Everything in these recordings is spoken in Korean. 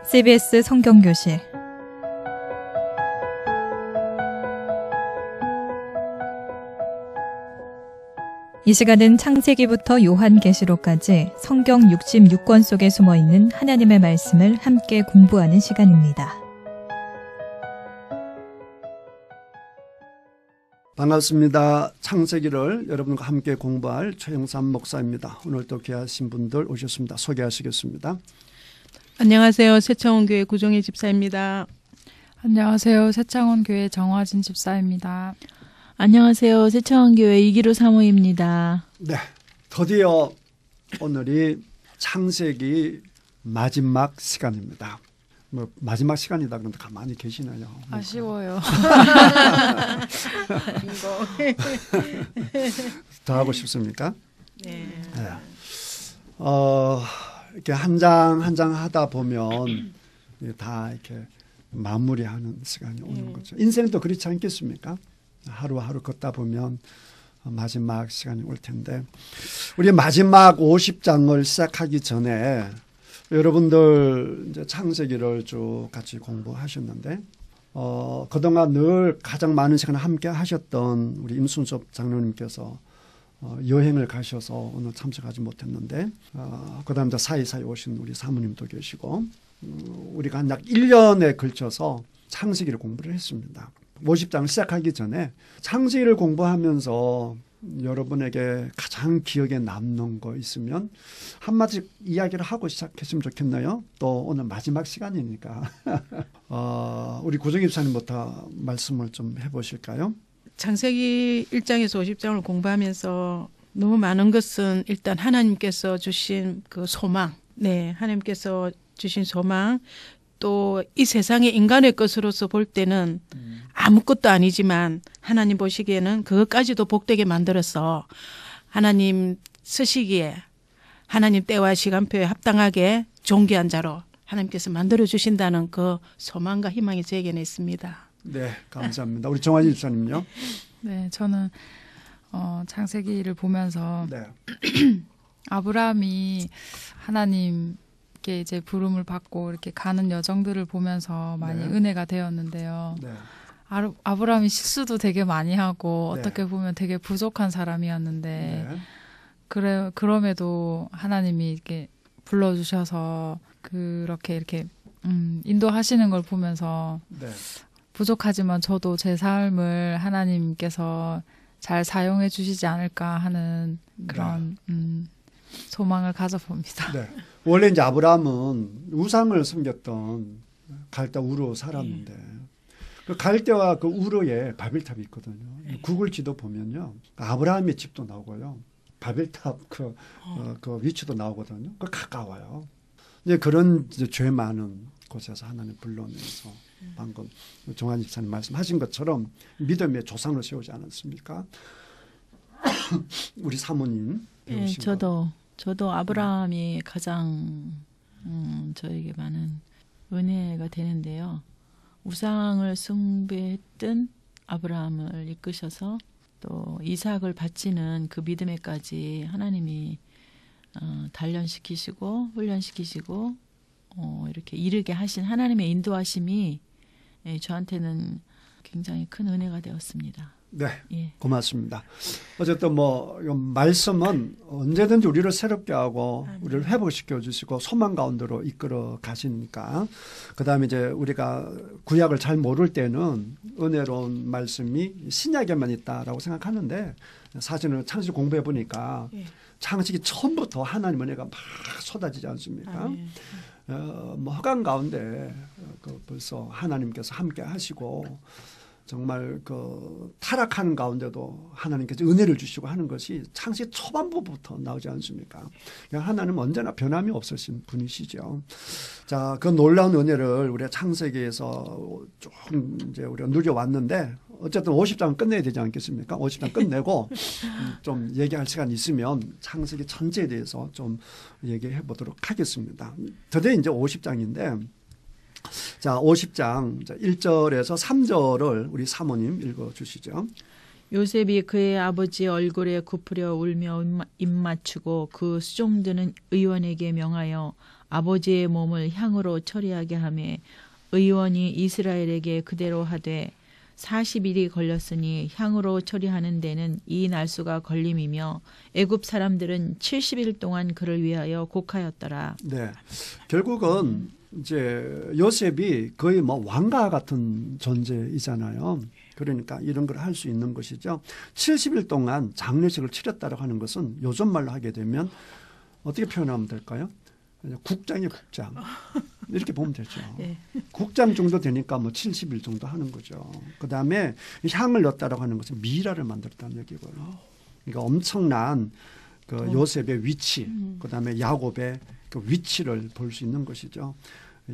CBS 성경교실 이 시간은 창세기부터 요한계시록까지 성경 66권 속에 숨어있는 하나님의 말씀을 함께 공부하는 시간입니다. 반갑습니다. 창세기를 여러분과 함께 공부할 최영삼 목사입니다. 오늘 또 귀하신 분들 오셨습니다. 소개하시겠습니다. 안녕하세요. 새창원교회 구종희 집사입니다. 안녕하세요. 새창원교회 정화진 집사입니다. 안녕하세요. 새창원교회 이기로 사모입니다. 네, 드디어 오늘이 창세기 마지막 시간입니다. 뭐 마지막 시간이다 그런데 가만히 계시나요? 아쉬워요. 더 하고 싶습니까? 네. 네. 이렇게 한 장 한 장 하다 보면 다 이렇게 마무리하는 시간이 오는 거죠. 인생도 그렇지 않겠습니까? 하루하루 걷다 보면 마지막 시간이 올 텐데 우리 마지막 50장을 시작하기 전에 여러분들 이제 창세기를 쭉 같이 공부하셨는데 그동안 늘 가장 많은 시간을 함께 하셨던 우리 임순섭 장로님께서 여행을 가셔서 오늘 참석하지 못했는데 그다음 사이사이 오신 우리 사모님도 계시고 우리가 약 1년에 걸쳐서 창세기를 공부를 했습니다. 50장을 시작하기 전에 창세기를 공부하면서 여러분에게 가장 기억에 남는 거 있으면 한마디 이야기를 하고 시작했으면 좋겠나요? 또 오늘 마지막 시간이니까 우리 구정희 집사님부터 말씀을 좀 해보실까요? 창세기 1장에서 50장을 공부하면서 너무 많은 것은 일단 하나님께서 주신 그 소망, 네, 하나님께서 주신 소망, 또 이 세상의 인간의 것으로서 볼 때는 아무것도 아니지만 하나님 보시기에는 그것까지도 복되게 만들어서 하나님 쓰시기에 하나님 때와 시간표에 합당하게 존귀한 자로 하나님께서 만들어 주신다는 그 소망과 희망이 제게는 있습니다. 네, 감사합니다. 우리 정환희 집사님요? 네, 저는 창세기를 보면서 네. 아브라함이 하나님께 이제 부름을 받고 이렇게 가는 여정들을 보면서 많이 네. 은혜가 되었는데요. 네. 아브라함이 실수도 되게 많이 하고 네. 어떻게 보면 되게 부족한 사람이었는데 네. 그럼에도 하나님이 이렇게 불러주셔서 그렇게 이렇게 인도하시는 걸 보면서 네. 부족하지만 저도 제 삶을 하나님께서 잘 사용해 주시지 않을까 하는 그런 소망을 가져봅니다. 네. 원래 이제 아브라함은 우상을 섬겼던 갈대 우르 살았는데 그 갈대와 그 우르에 바벨탑이 있거든요. 구글 지도 보면요, 아브라함의 집도 나오고요, 바벨탑 그 위치도 나오거든요. 그 가까워요. 이제 그런 이제 죄 많은 곳에서 하나님 불러내서 방금 정환 집사님 말씀하신 것처럼 믿음의 조상을 세우지 않았습니까? 우리 사모님 배우신 네, 저도 아브라함이 가장 저에게 많은 은혜가 되는데요. 우상을 숭배했던 아브라함을 이끄셔서 또 이삭을 바치는 그 믿음에까지 하나님이 단련시키시고 훈련시키시고 이렇게 이르게 하신 하나님의 인도하심이 저한테는 굉장히 큰 은혜가 되었습니다. 네, 예. 고맙습니다. 어쨌든 뭐 말씀은 언제든지 우리를 새롭게 하고 우리를 회복시켜 주시고 소망 가운데로 이끌어 가시니까 그다음에 이제 우리가 구약을 잘 모를 때는 은혜로운 말씀이 신약에만 있다라고 생각하는데 사실은 창세기 공부해 보니까 창세기 처음부터 하나님 은혜가 막 쏟아지지 않습니까? 뭐 허강 가운데 벌써 하나님께서 함께 하시고 정말 그 타락하는 가운데도 하나님께서 은혜를 주시고 하는 것이 창세기 초반부부터 나오지 않습니까? 하나님은 언제나 변함이 없으신 분이시죠. 자, 그 놀라운 은혜를 우리가 창세기에서 조금 이제 우리가 누려왔는데 어쨌든 50장 끝내야 되지 않겠습니까? 50장 끝내고 좀 얘기할 시간 있으면 창세기 전체에 대해서 좀 얘기해 보도록 하겠습니다. 드디어 이제 50장인데 자, 50장 1절에서 3절을 우리 사모님 읽어주시죠. 요셉이 그의 아버지 얼굴에 굽으려 울며 입맞추고 그 수종드는 의원에게 명하여 아버지의 몸을 향으로 처리하게 하며 의원이 이스라엘에게 그대로 하되 40일이 걸렸으니 향으로 처리하는 데는 이 날수가 걸림이며 애굽 사람들은 70일 동안 그를 위하여 곡하였더라. 네, 결국은 이제 요셉이 거의 뭐 왕과 같은 존재이잖아요. 그러니까 이런 걸 할 수 있는 것이죠. 70일 동안 장례식을 치렀다고 하는 것은 요즘 말로 하게 되면 어떻게 표현하면 될까요? 국장이에요, 국장. 이렇게 보면 되죠. 네. 국장 정도 되니까 뭐 70일 정도 하는 거죠. 그다음에 향을 넣었다라고 하는 것은 미라를 만들었다는 얘기고요. 그러니까 엄청난 그 요셉의 위치, 그다음에 야곱의 그 위치를 볼 수 있는 것이죠.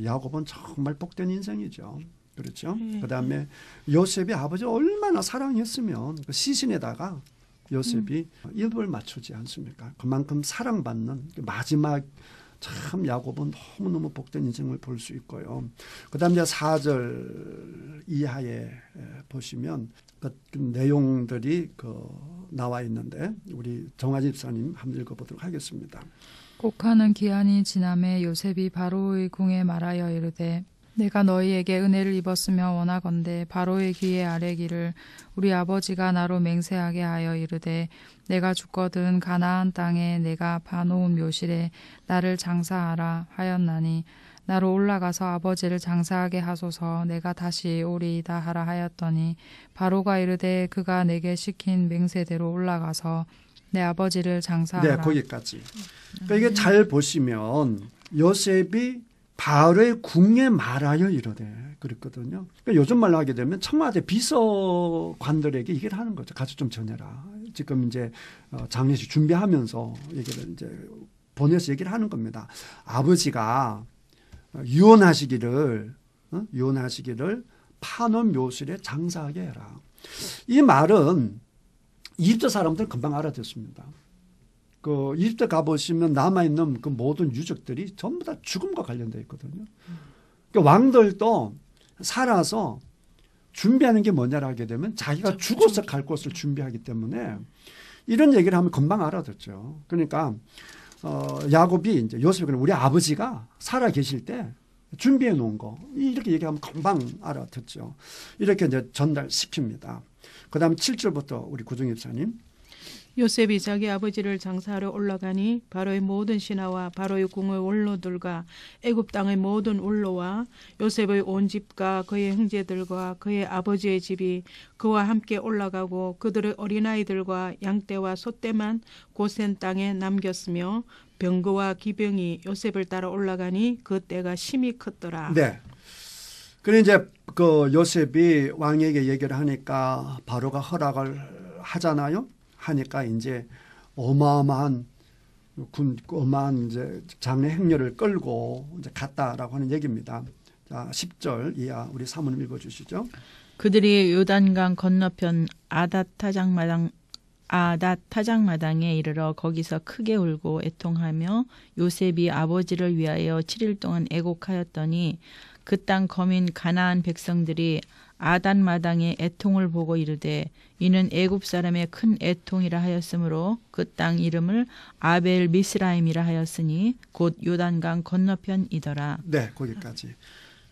야곱은 정말 복된 인생이죠. 그렇죠. 그다음에 요셉이 아버지를 얼마나 사랑했으면 그 시신에다가 요셉이 입을 맞추지 않습니까? 그만큼 사랑받는 마지막 참 야곱은 너무너무 복된 인생을 볼 수 있고요. 그다음에 4절 이하에 보시면 그 내용들이 나와 있는데 우리 정화 집사님 한번 읽어보도록 하겠습니다. 곡하는 기한이 지남에 요셉이 바로의 궁에 말하여 이르되 내가 너희에게 은혜를 입었으며 원하건대 바로의 귀에 아뢰기를 우리 아버지가 나로 맹세하게 하여 이르되 내가 죽거든 가나안 땅에 내가 파놓은 묘실에 나를 장사하라 하였나니 나로 올라가서 아버지를 장사하게 하소서 내가 다시 오리이다 하라 하였더니 바로가 이르되 그가 내게 시킨 맹세대로 올라가서 내 아버지를 장사하라. 네, 거기까지. 그러니까 이게 잘 보시면 요셉이 바로의 궁에 말하여 이르되 그랬거든요. 그러니까 요즘 말로 하게 되면 청와대 비서관들에게 얘기를 하는 거죠. 가서 좀 전해라. 지금 이제 장례식 준비하면서 얘기를 이제 보내서 얘기를 하는 겁니다. 아버지가 유언하시기를 파놓은 묘실에 장사하게 해라. 이 말은 이집트 사람들은 금방 알아듣습니다. 그 이집트 가보시면 남아있는 그 모든 유적들이 전부 다 죽음과 관련되어 있거든요. 그러니까 왕들도 살아서 준비하는 게 뭐냐를 하게 되면 자기가 죽어서 갈 곳을 준비하기 때문에 이런 얘기를 하면 금방 알아듣죠. 그러니까 야곱이 이제 요셉이 우리 아버지가 살아 계실 때 준비해 놓은 거 이렇게 얘기하면 금방 알아듣죠. 이렇게 이제 전달시킵니다. 그다음 7절부터 우리 구정 집사님. 요셉이 자기 아버지를 장사하러 올라가니 바로의 모든 신하와 바로의 궁의 원로들과 애굽 땅의 모든 원로와 요셉의 온 집과 그의 형제들과 그의 아버지의 집이 그와 함께 올라가고 그들의 어린아이들과 양떼와 소떼만 고센 땅에 남겼으며 병거와 기병이 요셉을 따라 올라가니 그 때가 심히 컸더라. 네. 그래 이제 그 요셉이 왕에게 얘기를 하니까 바로가 허락을 하잖아요. 하니까 이제 어마어마한 이제 장례 행렬을 끌고 이제 갔다라고 하는 얘기입니다. 자, 10절 이하 우리 사모님 읽어주시죠. 그들이 요단강 건너편 아닷 타작마당에 이르러 거기서 크게 울고 애통하며 요셉이 아버지를 위하여 7일 동안 애곡하였더니 그 땅 거민 가나안 백성들이 아단 마당의 애통을 보고 이르되 이는 애굽 사람의 큰 애통이라 하였으므로 그 땅 이름을 아벨 미스라임이라 하였으니 곧 요단강 건너편이더라. 네, 거기까지.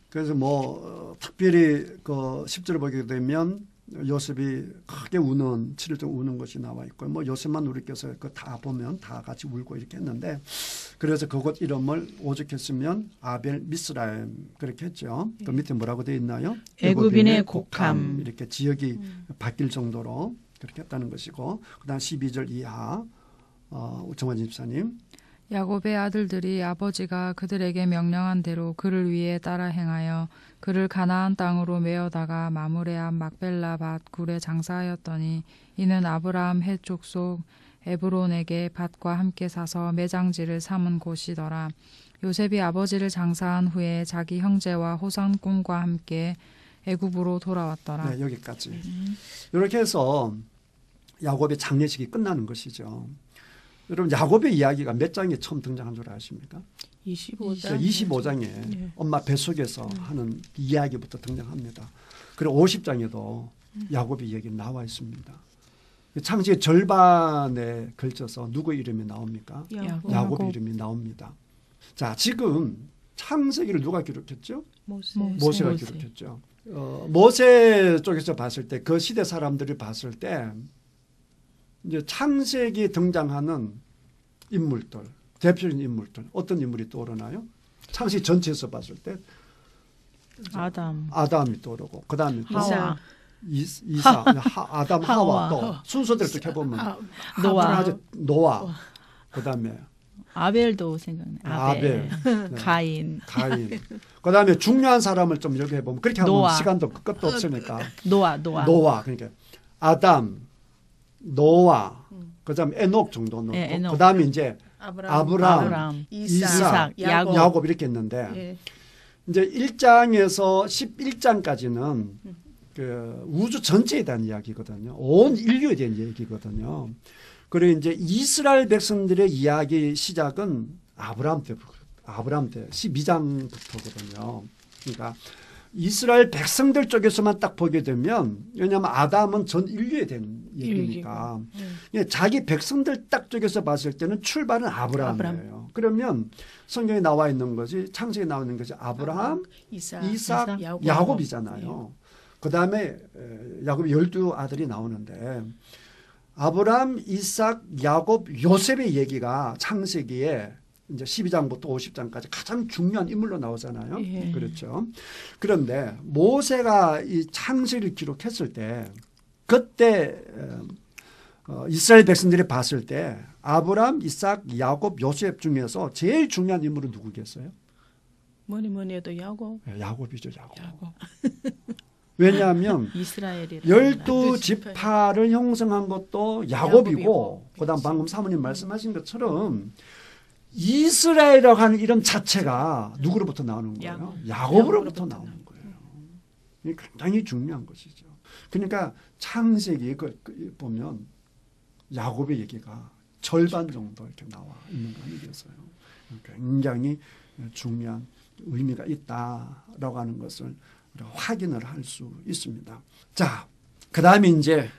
그래서 뭐 특별히 그 10절을 보게 되면 요셉이 크게 우는 7일 동안 우는 것이 나와 있고 뭐 요셉만 우리께서 그 다 보면 다 같이 울고 이렇게 했는데 그래서 그곳 이름을 오죽했으면 아벨 미스라임 그렇게 했죠. 그 밑에 뭐라고 되어 있나요? 애굽인의 곡함. 이렇게 지역이 바뀔 정도로 그렇게 했다는 것이고 그다음 12절 이하 정환진 집사님. 야곱의 아들들이 아버지가 그들에게 명령한 대로 그를 위해 따라 행하여 그를 가나안 땅으로 메어다가 마므레 앞 막벨라 밭 굴에 장사하였더니 이는 아브라함 헷 족속 에브론에게 밭과 함께 사서 매장지를 삼은 곳이더라. 요셉이 아버지를 장사한 후에 자기 형제와 호상꾼과 함께 애굽으로 돌아왔더라. 네, 여기까지. 이렇게 해서 야곱의 장례식이 끝나는 것이죠. 여러분 야곱의 이야기가 몇 장에 처음 등장한 줄 아십니까? 25장. 25장에 네. 엄마 뱃속에서 하는 이야기부터 등장합니다. 그리고 50장에도 야곱의 이야기 나와 있습니다. 창세기 절반에 걸쳐서 누구 이름이 나옵니까? 야곱 이름이 나옵니다. 자, 지금 창세기를 누가 기록했죠? 모세가 기록했죠. 모세 쪽에서 봤을 때 그 시대 사람들이 봤을 때 이제 창세기에 등장하는 인물들, 대표적인 인물들 어떤 인물이 떠오르나요? 창세기 전체에서 봤을 때 아담이 떠오르고 그다음에 또 하와. 이사, 아담, 하와 또 순서대로 또 해보면 노아, 그다음에 아벨도 생각나. 아벨. 네. 가인. 그다음에 중요한 사람을 좀 이렇게 해보면 그렇게 하면 노아. 시간도 끝도 없으니까 노아. 그러니까 아담, 노아, 그다음에 에녹 정도 넣고 예, 에녹. 그다음에 이제 아브람, 이삭, 야곱 이렇게 했는데 예. 이제 1장에서 11장까지는 그 우주 전체에 대한 이야기거든요. 온 인류에 대한 얘기거든요. 그리고 이제 이스라엘 백성들의 이야기 시작은 아브라함 때 12장부터거든요. 그러니까 이스라엘 백성들 쪽에서만 딱 보게 되면 왜냐하면 아담은 전 인류에 대한 얘기니까 자기 백성들 딱 쪽에서 봤을 때는 출발은 아브라함이에요. 그러면 성경에 나와 있는 것이 창세기에 나와 있는 것이 아브라함, 이삭, 야곱이잖아요. 그다음에 야곱이 12아들이 나오는데 아브라함, 이삭, 야곱, 요셉의 얘기가 창세기에 이제 12장부터 50장까지 가장 중요한 인물로 나오잖아요. 예. 그렇죠. 그런데 모세가 이 창세기를 기록했을 때 그때 이스라엘 백성들이 봤을 때 아브라함, 이삭, 야곱, 요셉 중에서 제일 중요한 인물은 누구겠어요? 뭐니 해도 야곱. 야곱이죠, 야곱. 왜냐하면 이스라엘이라. 12지파를 형성한 것도 야곱이고 그다음 방금 사모님 말씀하신 것처럼 이스라엘이라고 하는 이름 자체가 누구로부터 나오는 거예요? 야곱으로부터 나오는 거예요. 이게 굉장히 중요한 것이죠. 그러니까 창세기 보면 야곱의 얘기가 절반 정도 이렇게 나와 있는 거 아니겠어요? 굉장히 중요한 의미가 있다라고 하는 것을 확인을 할 수 있습니다. 자, 그 다음에 이제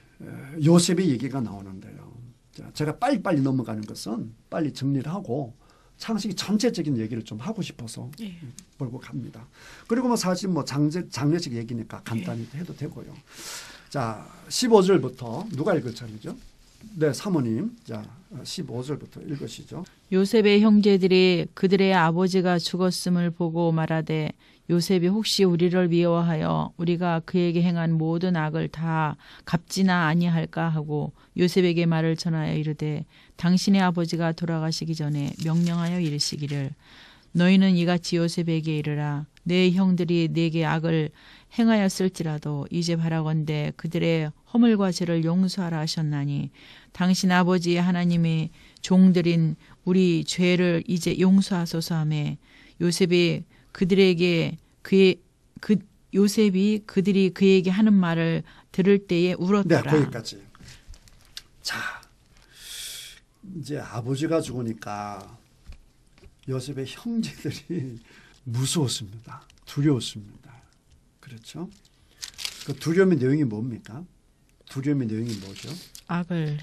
요셉의 얘기가 나오는데요. 자, 제가 빨리빨리 넘어가는 것은 빨리 정리를 하고 창세기 전체적인 얘기를 좀 하고 싶어서 몰고 갑니다. 그리고 뭐 사실 뭐 장례식 얘기니까 간단히 해도 되고요. 자, 15절부터 누가 읽을 차례죠? 네, 사모님. 자, 15절부터 읽으시죠. 요셉의 형제들이 그들의 아버지가 죽었음을 보고 말하되 요셉이 혹시 우리를 미워하여 우리가 그에게 행한 모든 악을 다 갚지나 아니할까 하고 요셉에게 말을 전하여 이르되 당신의 아버지가 돌아가시기 전에 명령하여 이르시기를 너희는 이같이 요셉에게 이르라 내 형들이 내게 악을 행하였을지라도 이제 바라건대 그들의 허물과 죄를 용서하라 하셨나니 당신 아버지 하나님의 종들인 우리 죄를 이제 용서하소서 하매 요셉이 그들이 그들이 그에게 하는 말을 들을 때에 울었더라. 네, 거기까지. 자, 이제 아버지가 죽으니까 요셉의 형제들이 무서웠습니다. 두려웠습니다. 그렇죠? 그 두려움의 내용이 뭡니까? 두려움의 내용이 뭐죠? 악을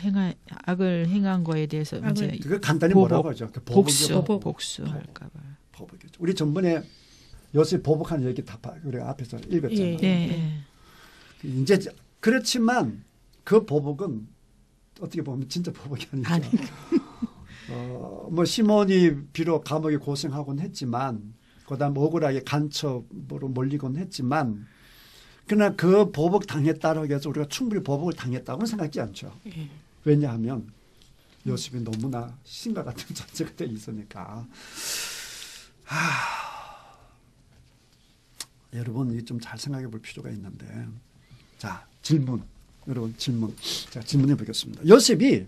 행한 거에 대해서 이제 그거 간단히 뭐라고 하죠? 복수할까봐. 보복이죠. 우리 전번에 요셉 보복하는 얘기 다 우리가 앞에서 읽었잖아요. 네. 이제 그렇지만 그 보복은 어떻게 보면 진짜 보복이 아니죠. 뭐 시몬이 비록 감옥에 고생하곤 했지만 그다음 억울하게 간첩으로 몰리곤 했지만 그러나 그 보복 당했다고 해서 우리가 충분히 보복을 당했다고는 생각하지 않죠. 왜냐하면 요셉이 너무나 신과 같은 존재가 되어 있으니까. 여러분 이 좀 잘 생각해 볼 필요가 있는데 자 질문 여러분 질문 제가 질문해 보겠습니다. 요셉이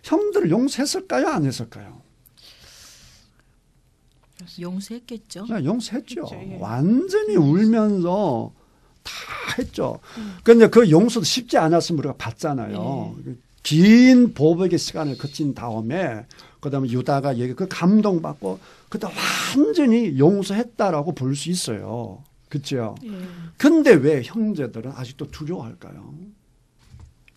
형들을 용서했을까요 안 했을까요? 용서했겠죠. 네, 용서했죠. 그렇죠, 완전히 울면서 다 했죠. 그런데 그 용서도 쉽지 않았으면 우리가 봤잖아요. 긴 보복의 시간을 거친 다음에 그다음에 유다가 그 감동받고 그때 완전히 용서했다라고 볼 수 있어요. 그렇죠? 근데 왜 형제들은 아직도 두려워할까요?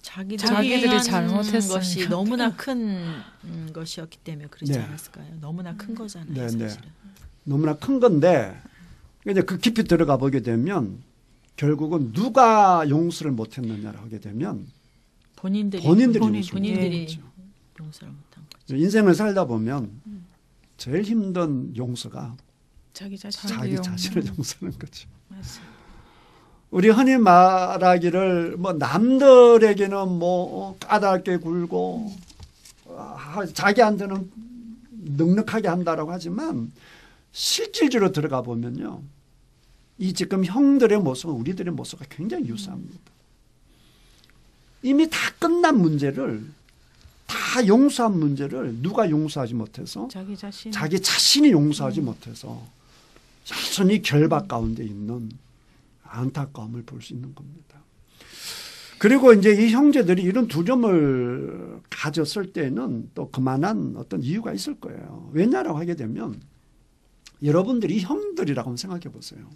자기들이 행한 잘못했으니까. 것이 너무나 큰 것이었기 때문에 그러지 네. 않았을까요? 너무나 큰 거잖아요. 네, 네. 사실은. 너무나 큰 건데 이제 그 깊이 들어가 보게 되면 결국은 누가 용서를 못했느냐를 하게 되면 본인들이 용서를 못했죠. 용서를 못한 거죠. 인생을 살다 보면 제일 힘든 용서가 자기 자신. 자기 용서. 자신을 용서하는 거죠. 맞습니다. 우리 흔히 말하기를 뭐 남들에게는 뭐 까닭게 굴고 자기한테는 넉넉하게 한다라고 하지만 실질적으로 들어가 보면요. 이 지금 형들의 모습은 우리들의 모습과 굉장히 유사합니다. 이미 다 끝난 문제를 다 용서한 문제를 누가 용서하지 못해서 자기 자신. 자기 자신이 용서하지 못해서 여전히 결박 가운데 있는 안타까움을 볼 수 있는 겁니다. 그리고 이제 이 형제들이 이런 두려움을 가졌을 때는 또 그만한 어떤 이유가 있을 거예요. 왜냐라고 하게 되면 여러분들이 형들이라고 한번 생각해 보세요.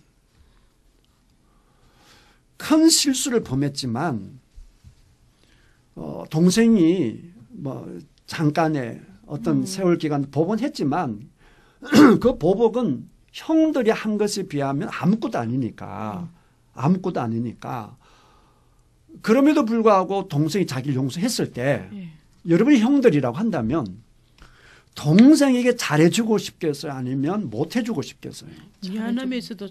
큰 실수를 범했지만 동생이 뭐 잠깐의 어떤 세월 기간 보복했지만 그 보복은 형들이 한 것에 비하면 아무것도 아니니까 그럼에도 불구하고 동생이 자기를 용서했을 때 여러분이 형들이라고 한다면 동생에게 잘해주고 싶겠어요? 아니면 못해주고 싶겠어요? 미안함에서도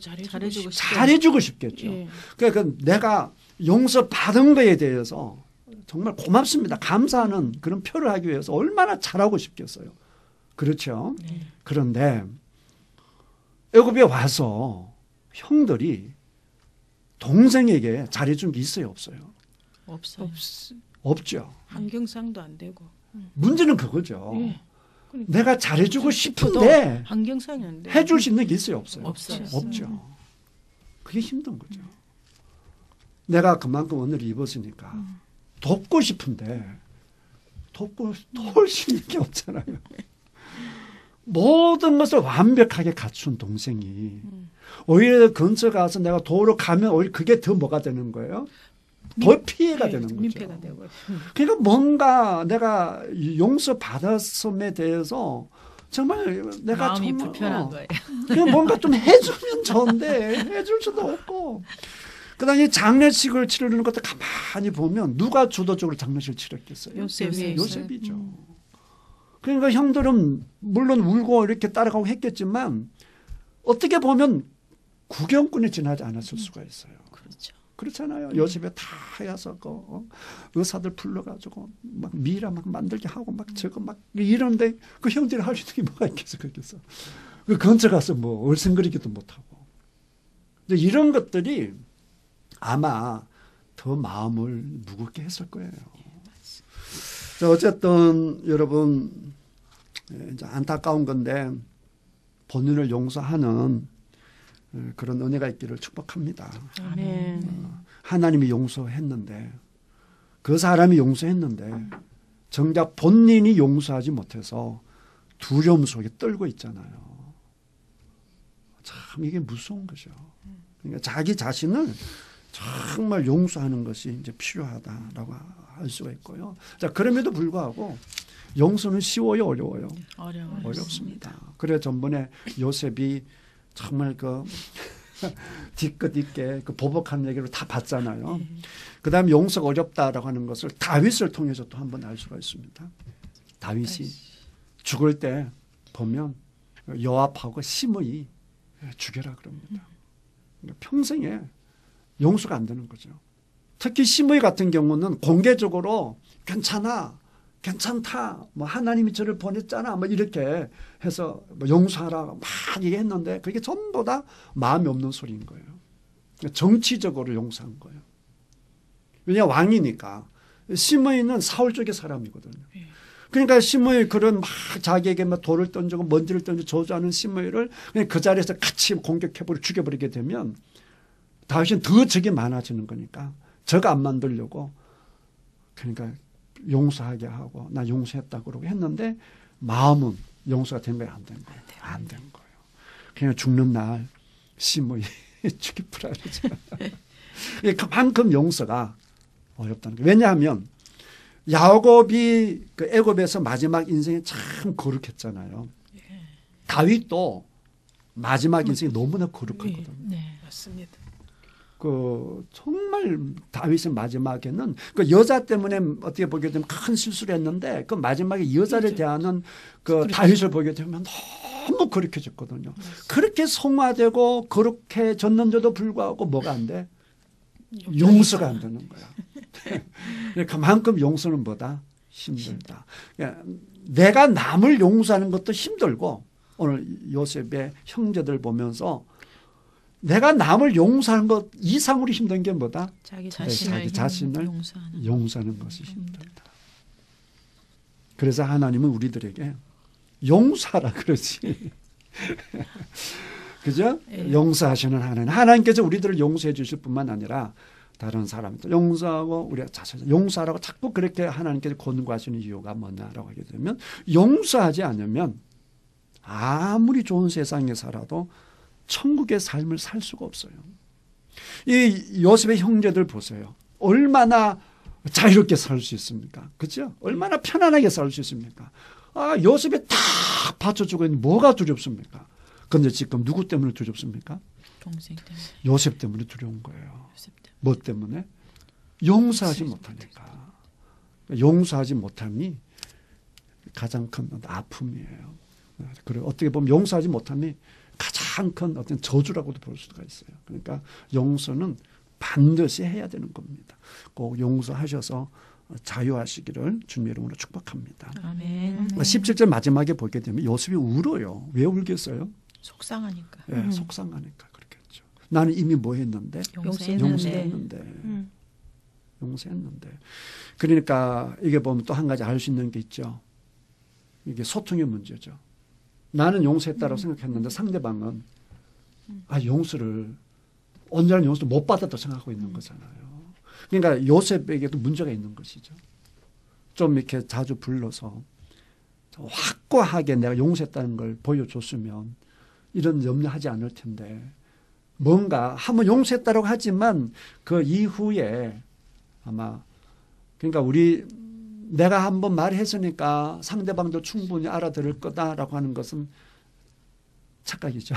잘해주고 싶겠죠. 예. 그러니까 내가 용서받은 거에 대해서 정말 고맙습니다. 감사하는 그런 표를 하기 위해서 얼마나 잘하고 싶겠어요. 그렇죠. 그런데 애굽에 와서 형들이 동생에게 잘해준 게 있어요? 없어요? 없어요. 없죠. 환경상도 안 되고. 문제는 그거죠. 예. 그러니까 내가 잘해주고 싶은데 환경상이 안 돼. 해줄 수 있는 게 있어요? 없어요? 없어요. 없죠. 그게 힘든 거죠. 내가 그만큼 은혜를 입었으니까 돕고 싶은데 도울 수 있는 게 없잖아요. 모든 것을 완벽하게 갖춘 동생이 오히려 근처 가서 내가 도우러 가면 오히려 그게 더 뭐가 되는 거예요? 더 피해가 되는 거죠. 민폐가 되고. 그러니까 뭔가 내가 용서받았음에 대해서 정말 내가 마음이 정말 불편한 거예요. 그냥 뭔가 좀 해주면 좋은데 해줄 수도 없고 그다음에 장례식을 치르는 것도 가만히 보면 누가 주도적으로 장례식을 치렀겠어요? 요셉이죠. 그러니까 형들은 물론 울고 이렇게 따라가고 했겠지만 어떻게 보면 구경꾼에 지나지 않았을 수가 있어요. 그렇죠. 그렇잖아요. 요셉에 다 해서 의사들 불러가지고 막 미라 막 만들게 하고 막 저거 막 이런데 그 형들이 할 수 있는 게 뭐가 있겠어. 그 근처 가서 뭐 얼씬거리기도 못하고. 이런 것들이 아마 더 마음을 무겁게 했을 거예요. 자, 어쨌든 여러분 이제 안타까운 건데 본인을 용서하는 그런 은혜가 있기를 축복합니다. 아멘. 하나님이 용서했는데 그 사람이 용서했는데 정작 본인이 용서하지 못해서 두려움 속에 떨고 있잖아요. 참 이게 무서운 거죠. 그러니까 자기 자신을 정말 용서하는 것이 이제 필요하다라고 할 수가 있고요. 자, 그럼에도 불구하고 용서는 쉬워요, 어려워요? 어렵습니다. 그래 전번에 요셉이 정말 그 뒤끝 있게 그 보복하는 얘기를 다 봤잖아요. 그다음에 용서가 어렵다라고 하는 것을 다윗을 통해서 또 한 번 알 수가 있습니다. 다윗이 죽을 때 보면 요압하고 시므이 죽여라 그럽니다. 평생에 용서가 안 되는 거죠. 특히 시므이 같은 경우는 공개적으로 괜찮다, 뭐 하나님이 저를 보냈잖아, 뭐 이렇게 해서 뭐 용서하라 막 얘기했는데 그게 전부 다 마음이 없는 소리인 거예요. 정치적으로 용서한 거예요. 왜냐 왕이니까. 시므이는 사울 쪽의 사람이거든요. 그러니까 시므이 그런 막 자기에게 막 돌을 던지고 먼지를 던지고 저주하는 시므이를 그냥 그 자리에서 같이 공격해버리고 죽여버리게 되면 다윗은 더 적이 많아지는 거니까 적 안 만들려고 그러니까 용서하게 하고 나 용서했다 그러고 했는데 마음은 용서가 된 거예요? 안 된 거예요? 안 된 거예요. 그냥 죽는 날 시므이 죽이프라 그러죠. 그만큼 용서가 어렵다는 거예요. 왜냐하면 야곱이 그 애굽에서 마지막 인생이 참 거룩했잖아요. 다윗도 마지막 인생이 너무나 거룩하거든요. 네, 맞습니다. 그 정말 다윗의 마지막에는 그 여자 때문에 어떻게 보게 되면 큰 실수를 했는데 그 마지막에 여자를 대하는 그 다윗을 보게 되면 너무 거룩해졌거든요. 그렇게 성화되고 거룩해졌는데도 불구하고 뭐가 안 돼? 용서가 안 되는 거야. 그만큼 용서는 뭐다? 힘들다. 그러니까 내가 남을 용서하는 것도 힘들고 오늘 요셉의 형제들 보면서 내가 남을 용서하는 것 이상으로 힘든 게 뭐다? 자기 자신을 용서하는 것이 힘들다. 그래서 하나님은 우리들에게 용서하라 그러지. 그죠? 용서하시는 하나님. 하나님께서 우리들을 용서해 주실 뿐만 아니라 다른 사람도 용서하고 우리가 자신을 용서하라고 자꾸 그렇게 하나님께서 권고하시는 이유가 뭐냐라고 하게 되면 용서하지 않으면 아무리 좋은 세상에 살아도 천국의 삶을 살 수가 없어요. 이 요셉의 형제들 보세요. 얼마나 자유롭게 살 수 있습니까? 그렇죠? 얼마나 편안하게 살 수 있습니까? 요셉이 다 받쳐주고 있는데 뭐가 두렵습니까? 그런데 지금 누구 때문에 두렵습니까? 동생 때문에. 요셉 때문에 두려운 거예요. 요셉 때문에. 뭐 때문에? 용서하지 못하니까. 용서하지 못함이 가장 큰 아픔이에요. 그리고 어떻게 보면 용서하지 못함이 가장 큰 어떤 저주라고도 볼 수가 있어요. 그러니까 용서는 반드시 해야 되는 겁니다. 꼭 용서하셔서 자유하시기를 주님의 이름으로 축복합니다. 아멘. 17절 마지막에 보게 되면 요셉이 울어요. 왜 울겠어요? 속상하니까. 네, 속상하니까 그렇겠죠. 나는 이미 뭐 했는데? 용서했는데. 용서했는데. 그러니까 이게 보면 또 한 가지 알 수 있는 게 있죠. 이게 소통의 문제죠. 나는 용서했다고 생각했는데 상대방은 용서를 온전한 용서를 못 받았다고 생각하고 있는 거잖아요. 그러니까 요셉에게도 문제가 있는 것이죠. 좀 이렇게 자주 불러서 확고하게 내가 용서했다는 걸 보여줬으면 이런 염려하지 않을 텐데 뭔가 한번 용서했다고 하지만 그 이후에 아마 그러니까 내가 한번 말했으니까 상대방도 충분히 알아들을 거다라고 하는 것은 착각이죠.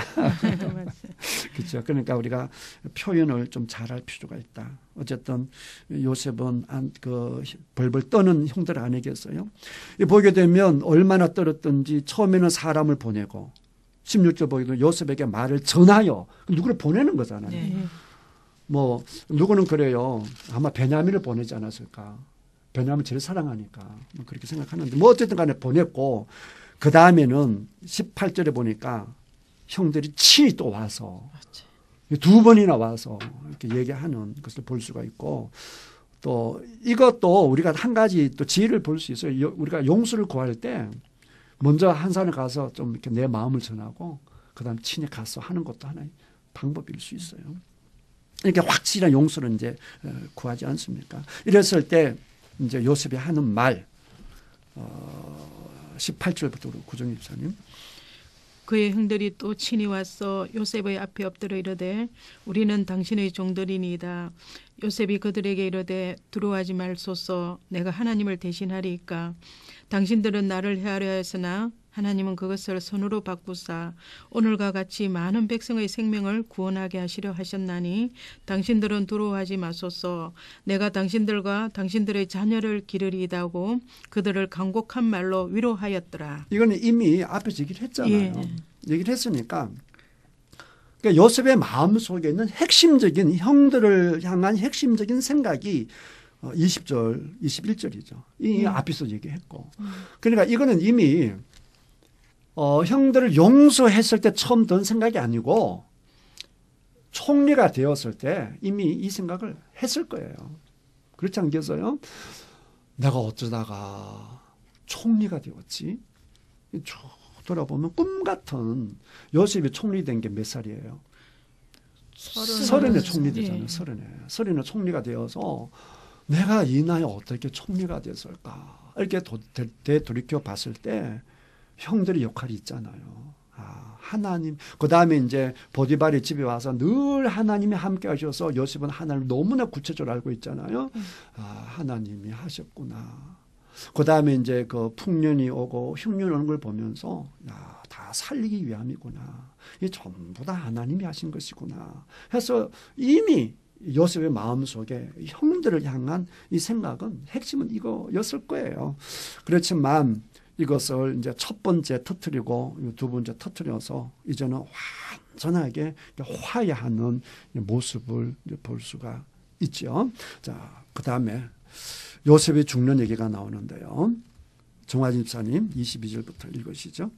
그렇죠. 그러니까 우리가 표현을 좀 잘할 필요가 있다. 어쨌든 요셉은 벌벌 떠는 형들 아니겠어요? 보게 되면 얼마나 떨었던지 처음에는 사람을 보내고 16절 보게 되면 요셉에게 말을 전하여 누구를 보내는 거잖아요. 네. 뭐 누구는 그래요. 아마 베냐민을 보내지 않았을까. 베냐민을 제일 사랑하니까 뭐 그렇게 생각하는데 뭐 어쨌든 간에 보냈고 그 다음에는 18절에 보니까 형들이 친히 또 와서 두 번이나 와서 이렇게 얘기하는 것을 볼 수가 있고 또 이것도 우리가 한 가지 또 지혜를 볼 수 있어요. 우리가 용서를 구할 때 먼저 한 사람을 가서 좀 이렇게 내 마음을 전하고 그다음 친히 가서 하는 것도 하나의 방법일 수 있어요. 이렇게 확실한 용서를 이제 구하지 않습니까? 이랬을 때 이제 요셉이 하는 말 18절부터 우리 구정희 집사님. 그의 형들이 또 친히 와서 요셉의 앞에 엎드려 이르되 우리는 당신의 종들이니이다. 요셉이 그들에게 이르되 두려워하지 말소서. 내가 하나님을 대신하리이까. 당신들은 나를 해하려 했으나 하나님은 그것을 선으로 바꾸사 오늘과 같이 많은 백성의 생명을 구원하게 하시려 하셨나니 당신들은 두려워하지 마소서. 내가 당신들과 당신들의 자녀를 기르리이다고 그들을 간곡한 말로 위로하였더라. 이거는 이미 앞에서 얘기를 했잖아요. 예. 얘기를 했으니까 그러니까 요셉의 마음속에 있는 핵심적인 형들을 향한 핵심적인 생각이 20절, 21절이죠. 이 앞에서 얘기했고 그러니까 이거는 이미 형들을 용서했을 때 처음 든 생각이 아니고 총리가 되었을 때 이미 이 생각을 했을 거예요. 그렇지 않겠어요? 내가 어쩌다가 총리가 되었지? 쭉 돌아보면 꿈 같은 요셉이 총리 된 게 몇 살이에요? 서른에 총리 되잖아요. 서른에 총리가 되어서 내가 이 나이에 어떻게 총리가 됐을까? 이렇게 되돌이켜 봤을 때 형들의 역할이 있잖아요. 하나님. 그 다음에 이제 보디발이 집에 와서 늘 하나님이 함께 하셔서 요셉은 하나님을 너무나 구체적으로 알고 있잖아요. 하나님이 하셨구나. 그 다음에 이제 그 풍년이 오고 흉년이 오는 걸 보면서 다 살리기 위함이구나. 이게 전부 다 하나님이 하신 것이구나. 해서 이미 요셉의 마음속에 형들을 향한 이 생각은 핵심은 이거였을 거예요. 그렇지만 이것을 이제 첫 번째 터뜨리고 두 번째 터뜨려서 이제는 완전하게 화해하는 모습을 볼 수가 있죠. 자, 그 다음에 요셉이 죽는 얘기가 나오는데요. 정화진 집사님 22절부터 읽으시죠.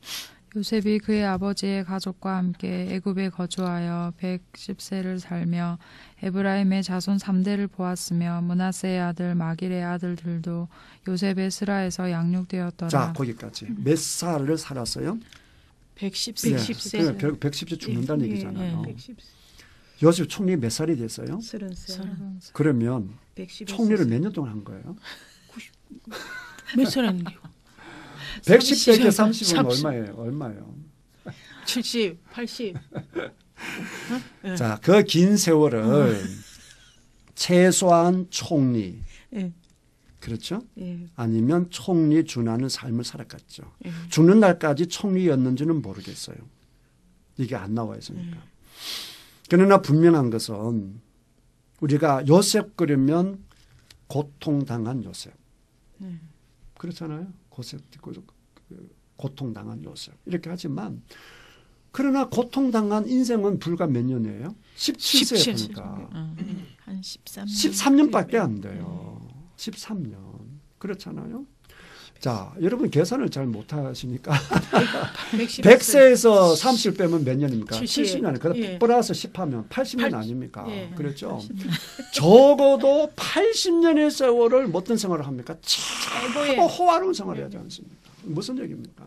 요셉이 그의 아버지의 가족과 함께 애굽에 거주하여 110세를 살며 에브라임의 자손 3대를 보았으며 므낫세의 아들 마길의 아들들도 요셉의 스라에서 양육되었더라. 자, 거기까지. 몇 살을 살았어요? 110세. 110세. 110세 죽는다는 얘기잖아요. 110세. 요셉 총리 몇 살이 됐어요? 30세. 그러면 110세. 총리를 몇 년 동안 한 거예요? 몇 살 했는데요? 110 빼기 30은 얼마예요? 70, 80. 자, 그 긴 세월을 최소한 총리, 예. 그렇죠? 예. 아니면 총리 준하는 삶을 살아갔죠. 예. 죽는 날까지 총리였는지는 모르겠어요. 이게 안 나와 있으니까. 그러나 분명한 것은 우리가 요셉 그러면 고통당한 요셉. 그렇잖아요. 고통당한 요셉. 이렇게 하지만 그러나 고통당한 인생은 불과 몇 년이에요? 17세 보니까. 한 13년. 13년밖에 안 돼요. 13년. 그렇잖아요. 자, 여러분 계산을 잘 못하시니까 100세에서 30 빼면 몇 년입니까? 70년. 그다음 예. 플러스 10하면 80년 아닙니까? 예. 그렇죠. 적어도 80년의 세월을 어떤 생활을 합니까? 최고 호화로운 생활을 해야 하지 않습니까? 무슨 얘기입니까?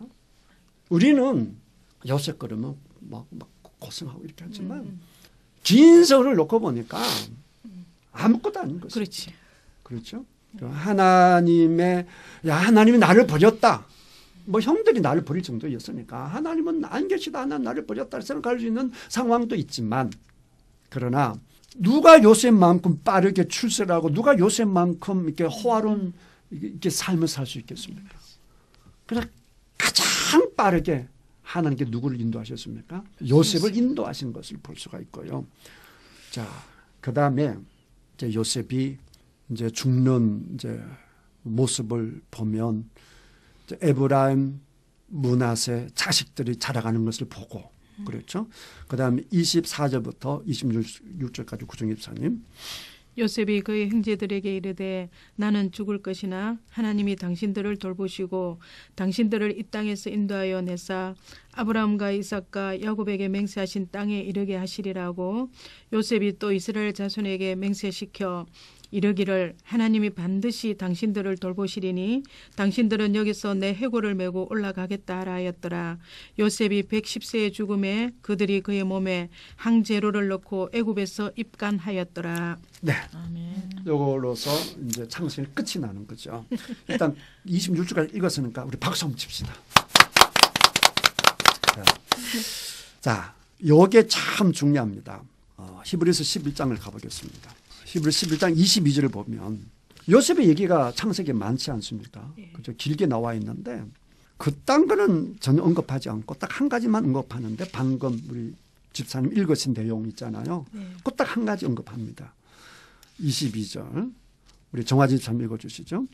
우리는 요새 그러면 막 고생하고 이렇게 하지만 긴 세월을 놓고 보니까 아무것도 아닌 것이죠. 그렇지. 그렇죠? 하나님이 나를 버렸다. 뭐 형들이 나를 버릴 정도였으니까 하나님은 안 계시다. 하나님 나를 버렸다 생각할 수 있는 상황도 있지만 그러나 누가 요셉만큼 빠르게 출세를 하고 누가 요셉만큼 이렇게 호화로운 이렇게 삶을 살 수 있겠습니까? 그래서 가장 빠르게 하나님께 누구를 인도하셨습니까? 요셉을 인도하신 것을 볼 수가 있고요. 자, 그 다음에 이제 요셉이 이제 죽는 이제 모습을 보면 이제 에브라임, 므낫세 자식들이 자라가는 것을 보고 그렇죠. 그 다음에 24절부터 26절까지 구정입사님. 요셉이 그의 형제들에게 이르되 나는 죽을 것이나 하나님이 당신들을 돌보시고 당신들을 이 땅에서 인도하여 내사 아브라함과 이삭과 야곱에게 맹세하신 땅에 이르게 하시리라고 요셉이 또 이스라엘 자손에게 맹세시켜 이르기를 하나님이 반드시 당신들을 돌보시리니 당신들은 여기서 내 해골을 메고 올라가겠다 하였더라. 요셉이 110세의 죽음에 그들이 그의 몸에 항제로를 넣고 애굽에서 입간하였더라. 네. 아멘. 이걸로서 이제 창세기 끝이 나는 거죠. 일단 26주까지 읽었으니까 우리 박수 한번 칩시다. 자, 요게 참 중요합니다. 히브리서 11장을 가보겠습니다. 히브리서 11장 22절을 보면 요셉의 얘기가 창세기에 많지 않습니까? 그죠? 길게 나와 있는데 그딴 거는 전혀 언급하지 않고 딱 한 가지만 언급하는데 방금 우리 집사님 읽으신 내용 있잖아요. 그 딱 한 가지 언급합니다. 22절 우리 정화진 집사님 읽어주시죠.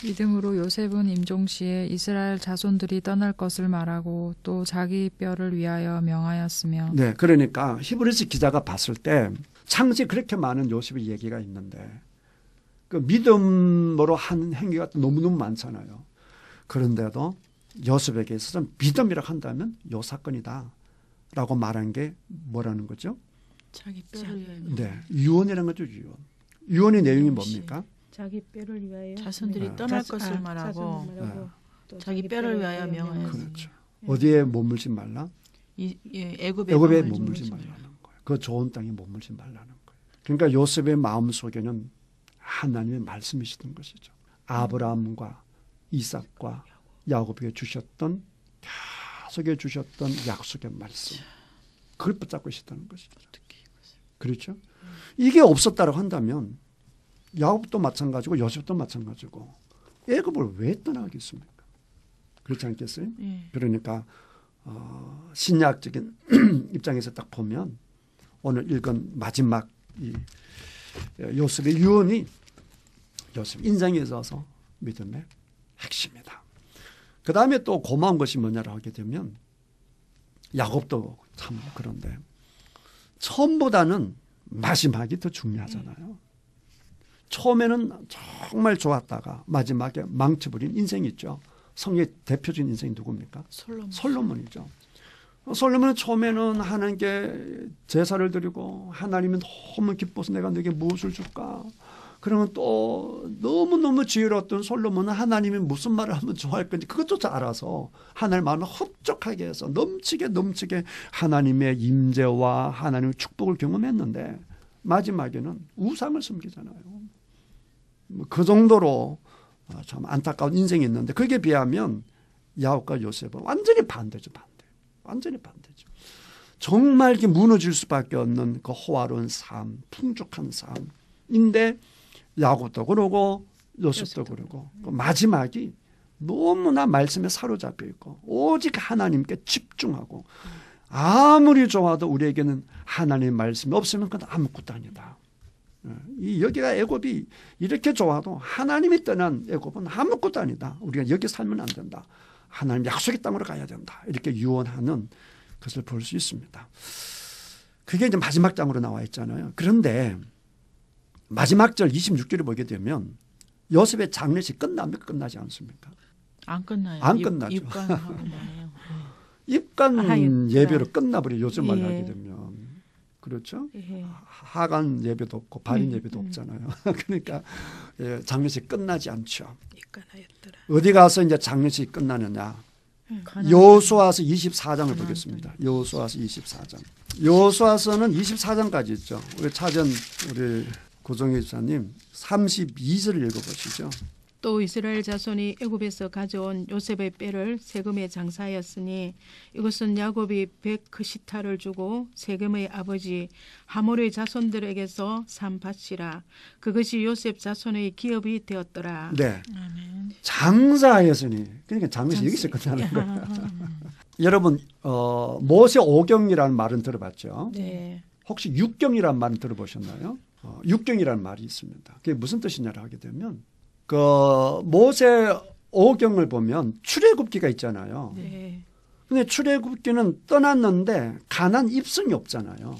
믿음으로 요셉은 임종시에 이스라엘 자손들이 떠날 것을 말하고 또 자기 뼈를 위하여 명하였으며. 네, 그러니까 히브리서 기자가 봤을 때 창세기 그렇게 많은 요셉의 얘기가 있는데 그 믿음으로 한 행위가 너무너무 많잖아요. 그런데도 요셉에게 있어서 믿음이라고 한다면 요 사건이다 라고 말한 게 뭐라는 거죠? 자기 뼈를 위하여. 네, 유언이라는 거죠. 유언의 내용이 뭡니까? 자기 뼈를 위하여 자손들이 떠날 것을 말하고 또 자기 뼈를 위하여 명하였으며. 그렇죠. 어디에 머물지 말라? 애굽에 애굽에 머물지 말라는 거예요. 그 좋은 땅에 머물지 말라는 거예요. 그러니까 요셉의 마음 속에는 하나님의 말씀이시던 것이죠. 아브라함과 이삭과 야곱에게 주셨던 약속해 주셨던 약속의 말씀. 그걸 붙잡고 있었다는 것이죠. 그렇죠? 이게 없었다고 한다면 야곱도 마찬가지고 요셉도 마찬가지고 애굽을 왜 떠나겠습니까? 그렇지 않겠어요? 그러니까 신약적인 입장에서 딱 보면 오늘 읽은 마지막 이 요셉의 유언이 요셉 인생에 있어서 믿음의 핵심이다. 그 다음에 또 고마운 것이 뭐냐를 하게 되면 야곱도 참 그런데 처음보다는 마지막이 더 중요하잖아요. 처음에는 정말 좋았다가 마지막에 망쳐버린 인생이 있죠. 성의 대표적인 인생이 누굽니까? 솔로몬이죠. 솔로몬은 처음에는 하나님께 제사를 드리고 하나님은 너무 기뻐서 내가 너에게 무엇을 줄까? 그러면 또 너무너무 지혜로웠던 솔로몬은 하나님이 무슨 말을 하면 좋아할 건지 그것조차 알아서 하나님 마음을 흡족하게 해서 넘치게 하나님의 임재와 하나님의 축복을 경험했는데 마지막에는 우상을 섬기잖아요. 그 정도로 참 안타까운 인생이 있는데 거기에 비하면 야곱과 요셉은 완전히 반대죠. 완전히 반대죠. 정말 이렇게 무너질 수밖에 없는 그 호화로운 삶, 풍족한 삶인데 야곱도 그러고 요셉도 그러고 그 마지막이 너무나 말씀에 사로잡혀 있고 오직 하나님께 집중하고 아무리 좋아도 우리에게는 하나님의 말씀이 없으면 그건 아무것도 아니다. 여기가 애굽이 이렇게 좋아도 하나님이 떠난 애굽은 아무것도 아니다. 우리가 여기 살면 안 된다. 하나님 약속의 땅으로 가야 된다. 이렇게 유언하는 것을 볼 수 있습니다. 그게 이제 마지막 장으로 나와 있잖아요. 그런데 마지막 절 26절을 보게 되면 요셉의 장례식 끝납니까? 끝나지 않습니까? 안 끝나요. 안 끝나죠. 입관하고 나요. 입관 예배로 끝나버려. 요즘 말 예. 하게 되면. 그렇죠? 예. 하간 예배도 없고 발인 예배도 없잖아요. 그러니까 장례식 끝나지 않죠. 입관하였더라. 어디 가서 이제 장례식이 끝나느냐. 가나안. 여호수아서 24장을 보겠습니다. 여호수아서 24장. 여호수아서는 24장까지 있죠. 우리 차전 우리 고정희 집사님 32절을 읽어보시죠. 또 이스라엘 자손이 애굽에서 가져온 요셉의 뼈를 세금에 장사하였으니 이것은 야곱이 100크시타를 주고 세금의 아버지 하몰의 자손들에게서 산 밭이라. 그것이 요셉 자손의 기업이 되었더라. 네. 장사하였으니 그러니까 장례식 여기서 끝나는 거예요. 여러분 모세 오경이라는 말은 들어봤죠? 네. 혹시 육경이라는 말은 들어보셨나요? 육경이라는 말이 있습니다. 그게 무슨 뜻이냐를 하게 되면 그 모세 오경을 보면 출애굽기가 있잖아요. 네. 근데 출애굽기는 떠났는데 가나안 입성이 없잖아요.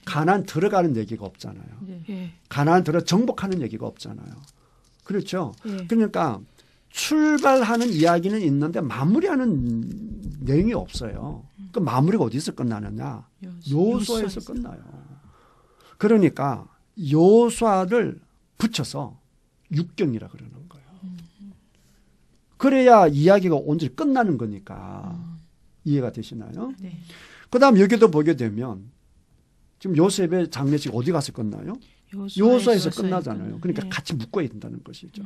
가나안 들어가는 얘기가 없잖아요. 예. 가나안 들어 정복하는 얘기가 없잖아요. 그렇죠? 예. 그러니까 출발하는 이야기는 있는데 마무리하는 내용이 없어요. 그 마무리가 어디서 끝나느냐? 여호수아에서 끝나요. 그러니까 여호수아를 붙여서 육경이라 그러는 거예요. 그래야 이야기가 온전히 끝나는 거니까 이해가 되시나요? 네. 그다음 여기도 보게 되면 지금 요셉의 장례식 어디 가서 끝나요? 여호수아에서 끝나잖아요. 그러니까 같이 묶어야 된다는 것이죠.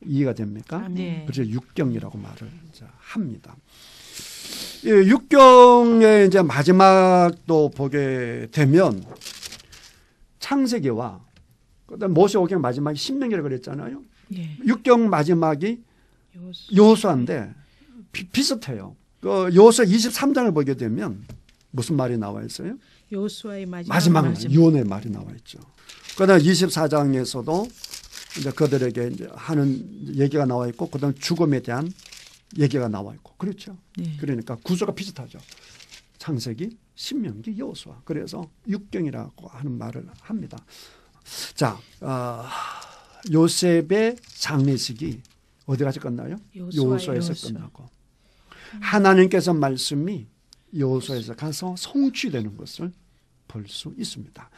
이해가 됩니까? 네. 그래서 육경이라고 말을 이제 합니다. 이 육경의 이제 마지막도 보게 되면 창세기와 그다음 모세 오경 마지막이 신명기라고 그랬잖아요. 예. 육경 마지막이 여호수아인데 비슷해요. 그 여호수아 23장을 보게 되면 무슨 말이 나와 있어요? 여호수아의 마지막 유언의 말이 나와 있죠. 그다음 24장에서도 이제 그들에게 이제 하는 얘기가 나와 있고 그다음 죽음에 대한 얘기가 나와 있고 그렇죠. 네. 그러니까 구조가 비슷하죠. 창세기, 신명기, 여호수아. 그래서 육경이라고 하는 말을 합니다. 자, 요셉의 장례식이 어디까지 끝나요? 여호수아에서 끝나고 하나님께서 말씀이 여호수아에서 가서 성취되는 것을 볼 수 있습니다.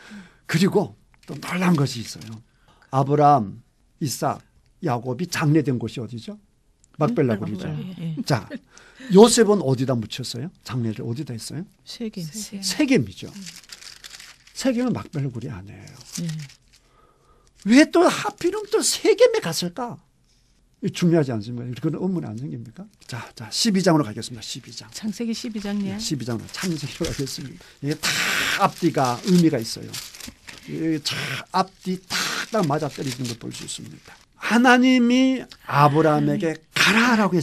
그리고 또 놀란 것이 있어요. 아브라함, 이삭, 야곱이 장례된 곳이 어디죠? 막벨라굴이죠. 예. 자, 요셉은 어디다 묻혔어요? 장례를 어디다 했어요? 세겜. 세겜이죠. 세겜은 막벨라굴이 아니에요. 예. 왜 또 하필이면 또 세겜에 갔을까? 중요하지 않습니까? 그런 의문이 안 생깁니까? 자, 12장으로 가겠습니다. 12장. 창세기 12장이야. 12장으로 창세기로 가겠습니다. 이게 다 앞뒤가 의미가 있어요. 이게 앞뒤 딱 맞아 떨어지는 걸 볼 수 있습니다. 하나님이 아브라함에게 가라고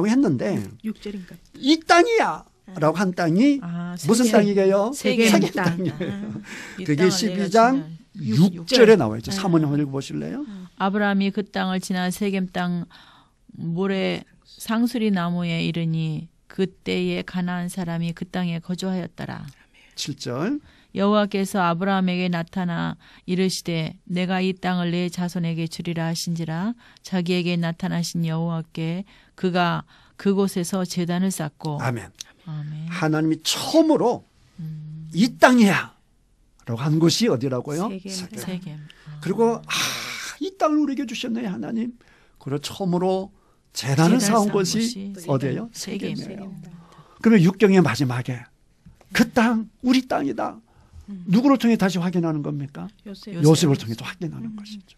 했는데 6절인가? 이 땅이야 라고 한 땅이 무슨 땅이게요? 세겜 땅이에요. 그게 12장 6절에 나와 있죠. 사모님 한번 읽어보실래요? 아브라함이 그 땅을 지나 세겜 땅 모래 상수리 나무에 이르니 그때에 가나안 사람이 그 땅에 거주하였더라. 7절. 여호와께서 아브라함에게 나타나 이르시되 내가 이 땅을 내 자손에게 주리라 하신지라. 자기에게 나타나신 여호와께 그가 그곳에서 제단을 쌓고. 아멘. 아멘. 하나님이 처음으로 이 땅이야 라고 한 곳이 어디라고요? 세겜. 그리고 이 땅을 우리에게 주셨네 하나님. 그리고 처음으로 제단을 쌓은 곳이 어디예요? 세겜이에요. 그러면 육경의 마지막에 그 땅 우리 땅이다. 누구를 통해 다시 확인하는 겁니까? 요셉을 통해 또 확인하는 것이죠.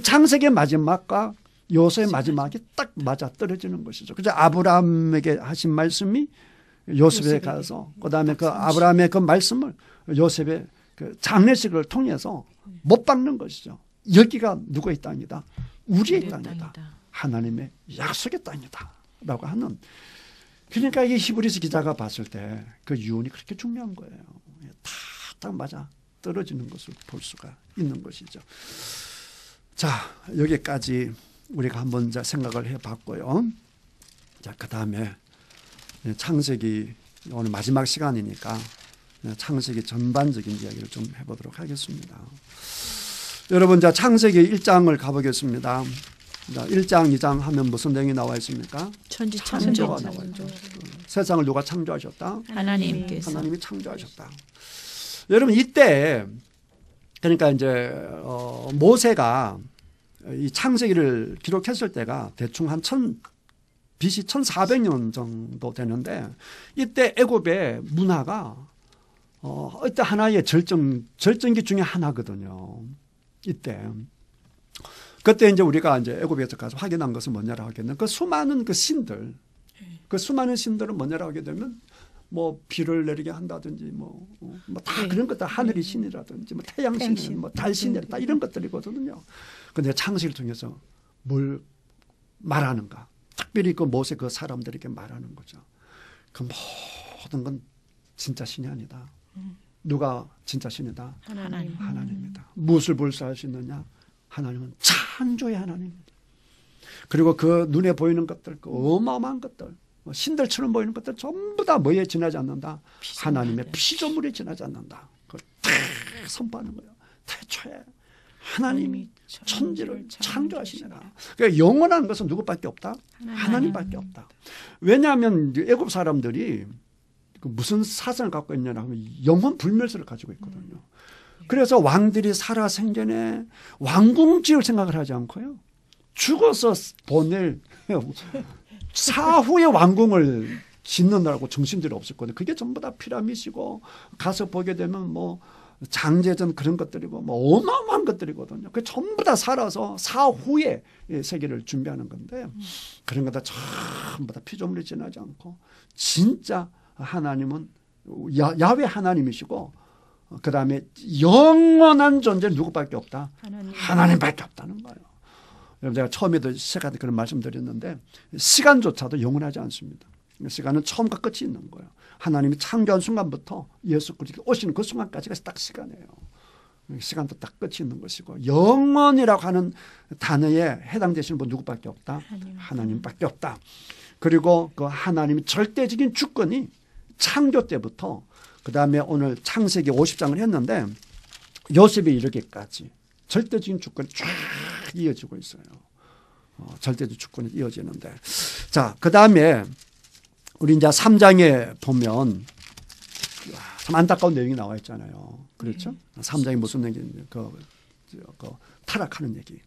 창세기의 마지막과 요셉의 마지막이 딱 맞아 떨어지는 것이죠. 그래서 아브라함에게 하신 말씀이 요셉에 가서 그다음에 그 아브라함의 그 말씀을 요셉의 그 장례식을 통해서 못 박는 것이죠. 여기가 누구의 땅이다? 우리의 땅이다. 하나님의 약속의 땅이다. 라고 하는. 그러니까 이 히브리서 기자가 봤을 때 그 유언이 그렇게 중요한 거예요. 딱 맞아 떨어지는 것을 볼 수가 있는 것이죠. 자, 여기까지 우리가 한번 생각을 해봤고요. 자, 그 다음에 창세기 오늘 마지막 시간이니까 창세기 전반적인 이야기를 좀 해보도록 하겠습니다. 여러분, 자 창세기 1장을 가보겠습니다. 자, 1장, 2장 하면 무슨 내용이 나와 있습니까? 천지창조가 나와 있죠. 세상을 누가 창조하셨다? 하나님께서. 하나님이 창조하셨다. 여러분, 이때 그러니까 이제 모세가 이 창세기를 기록했을 때가 대충 한 BC 1400년 정도 되는데 이때 애굽의 문화가 이때 하나의 절정기 중에 하나거든요. 이때. 그때 이제 우리가 이제 애굽에서 가서 확인한 것은 뭐냐라고 하겠는 그 수많은 그 신들, 그 수많은 신들은 뭐냐라고 하게 되면 뭐 비를 내리게 한다든지 뭐 다 그런 것들 하늘의 신이라든지 뭐 태양 신, 뭐 달 신이라 다 이런 것들이거든요. 근데 창세기를 통해서 뭘 말하는가? 특별히 그 모세 그 사람들에게 말하는 거죠. 그 모든 건 진짜 신이 아니다. 누가 진짜 신이다? 하나님이다. 무엇을 불사할 수 있느냐? 하나님은 창조의 하나님입니다. 그리고 그 눈에 보이는 것들, 그 어마어마한 것들, 신들처럼 보이는 것들 전부 다 뭐에 지나지 않는다? 하나님의 피조물에 지나지 않는다. 그걸 다 선포하는 거예요. 태초에 하나님이 천지를 창조하시니라. 그러니까 영원한 것은 누구밖에 없다? 하나님밖에 없다. 왜냐하면 애굽 사람들이 무슨 사상을 갖고 있냐면 영혼 불멸설을 가지고 있거든요. 그래서 왕들이 살아 생전에 왕궁 지을 생각을 하지 않고요. 죽어서 보낼 사후에 왕궁을 짓는다고 정신들이 없었거든요. 그게 전부 다 피라미드이고 가서 보게 되면 뭐 장제전 그런 것들이고 뭐 어마어마한 것들이거든요. 그 전부 다 살아서 사후에 세계를 준비하는 건데 그런 거다 전부 다 피조물이 지나지 않고 진짜 하나님은 야훼 하나님이시고 그 다음에 영원한 존재는 누구밖에 없다? 하나님밖에 없다는 거예요. 여러분, 제가 처음에도 시작할 때 그런 말씀드렸는데 시간조차도 영원하지 않습니다. 시간은 처음과 끝이 있는 거예요. 하나님이 창조한 순간부터 예수 그리스도 오시는 그 순간까지가 딱 시간이에요. 시간도 딱 끝이 있는 것이고 영원이라고 하는 단어에 해당되시는 분 누구밖에 없다? 하나님밖에 없다. 그리고 그 하나님의 절대적인 주권이 창조 때부터 그 다음에 오늘 창세기 50장을 했는데 요셉이 이르기까지 절대적인 주권이 쫙 이어지고 있어요. 절대적 주권이 이어지는데 자, 그 다음에 우리 이제 3장에 보면 참 안타까운 내용이 나와 있잖아요. 그렇죠? 3장이 무슨 얘기인지 그 타락하는 얘기.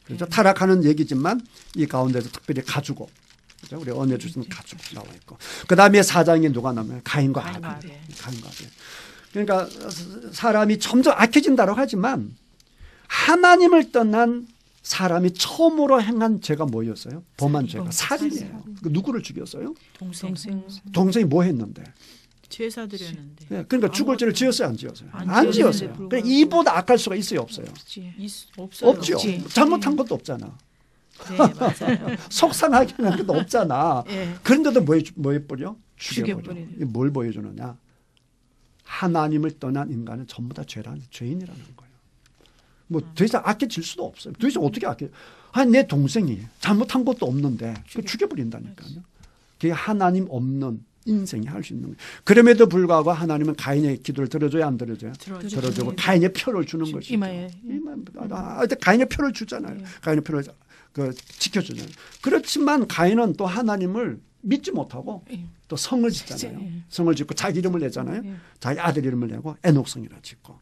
그렇죠? 타락하는 얘기지만 이 가운데서 특별히 가지고 그렇죠? 우리 은혜 주신 가지고 나와 있고 그 다음에 4장에 누가 나오면 가인과 아벨. 가인과 아벨. 그러니까 사람이 점점 악해진다고 하지만 하나님을 떠난 사람이 처음으로 행한 죄가 뭐였어요? 범한 죄가 살인이에요. 누구를 죽였어요? 동생이 뭐 했는데? 제사 드렸는데. 네, 그러니까 죽을 죄를 지었어요, 안 지었어요? 안 안 지었는데 지었어요. 불구하고. 그러니까 이보다 악할 수가 있어요, 없어요? 없어요. 없죠. 없지. 잘못한 것도 없잖아. 네, 맞아요. 속상하게 하는 것도 없잖아. 예. 그런데도 뭐 해버려? 죽여버려. 죽여버리네. 이게 뭘 보여주느냐? 하나님을 떠난 인간은 전부 다 죄인이라는 거예요. 뭐 더 이상 아껴질 수도 없어요. 더 이상 어떻게 아껴? 아니 내 동생이 잘못한 것도 없는데 죽여버린다니까요. 그게 하나님 없는 인생이 할 수 있는 거예요. 그럼에도 불구하고 하나님은 가인의 기도를 들어줘야 안 들어줘요? 들어주고 가인의 표를 주는 것이죠. 이마에. 가인의 표를 주잖아요. 가인의 표를 지켜주잖아요. 그렇지만 가인은 또 하나님을 믿지 못하고 또 성을 짓잖아요. 성을 짓고 자기 이름을 내잖아요. 자기 아들 이름을 내고 에녹성이라 짓고.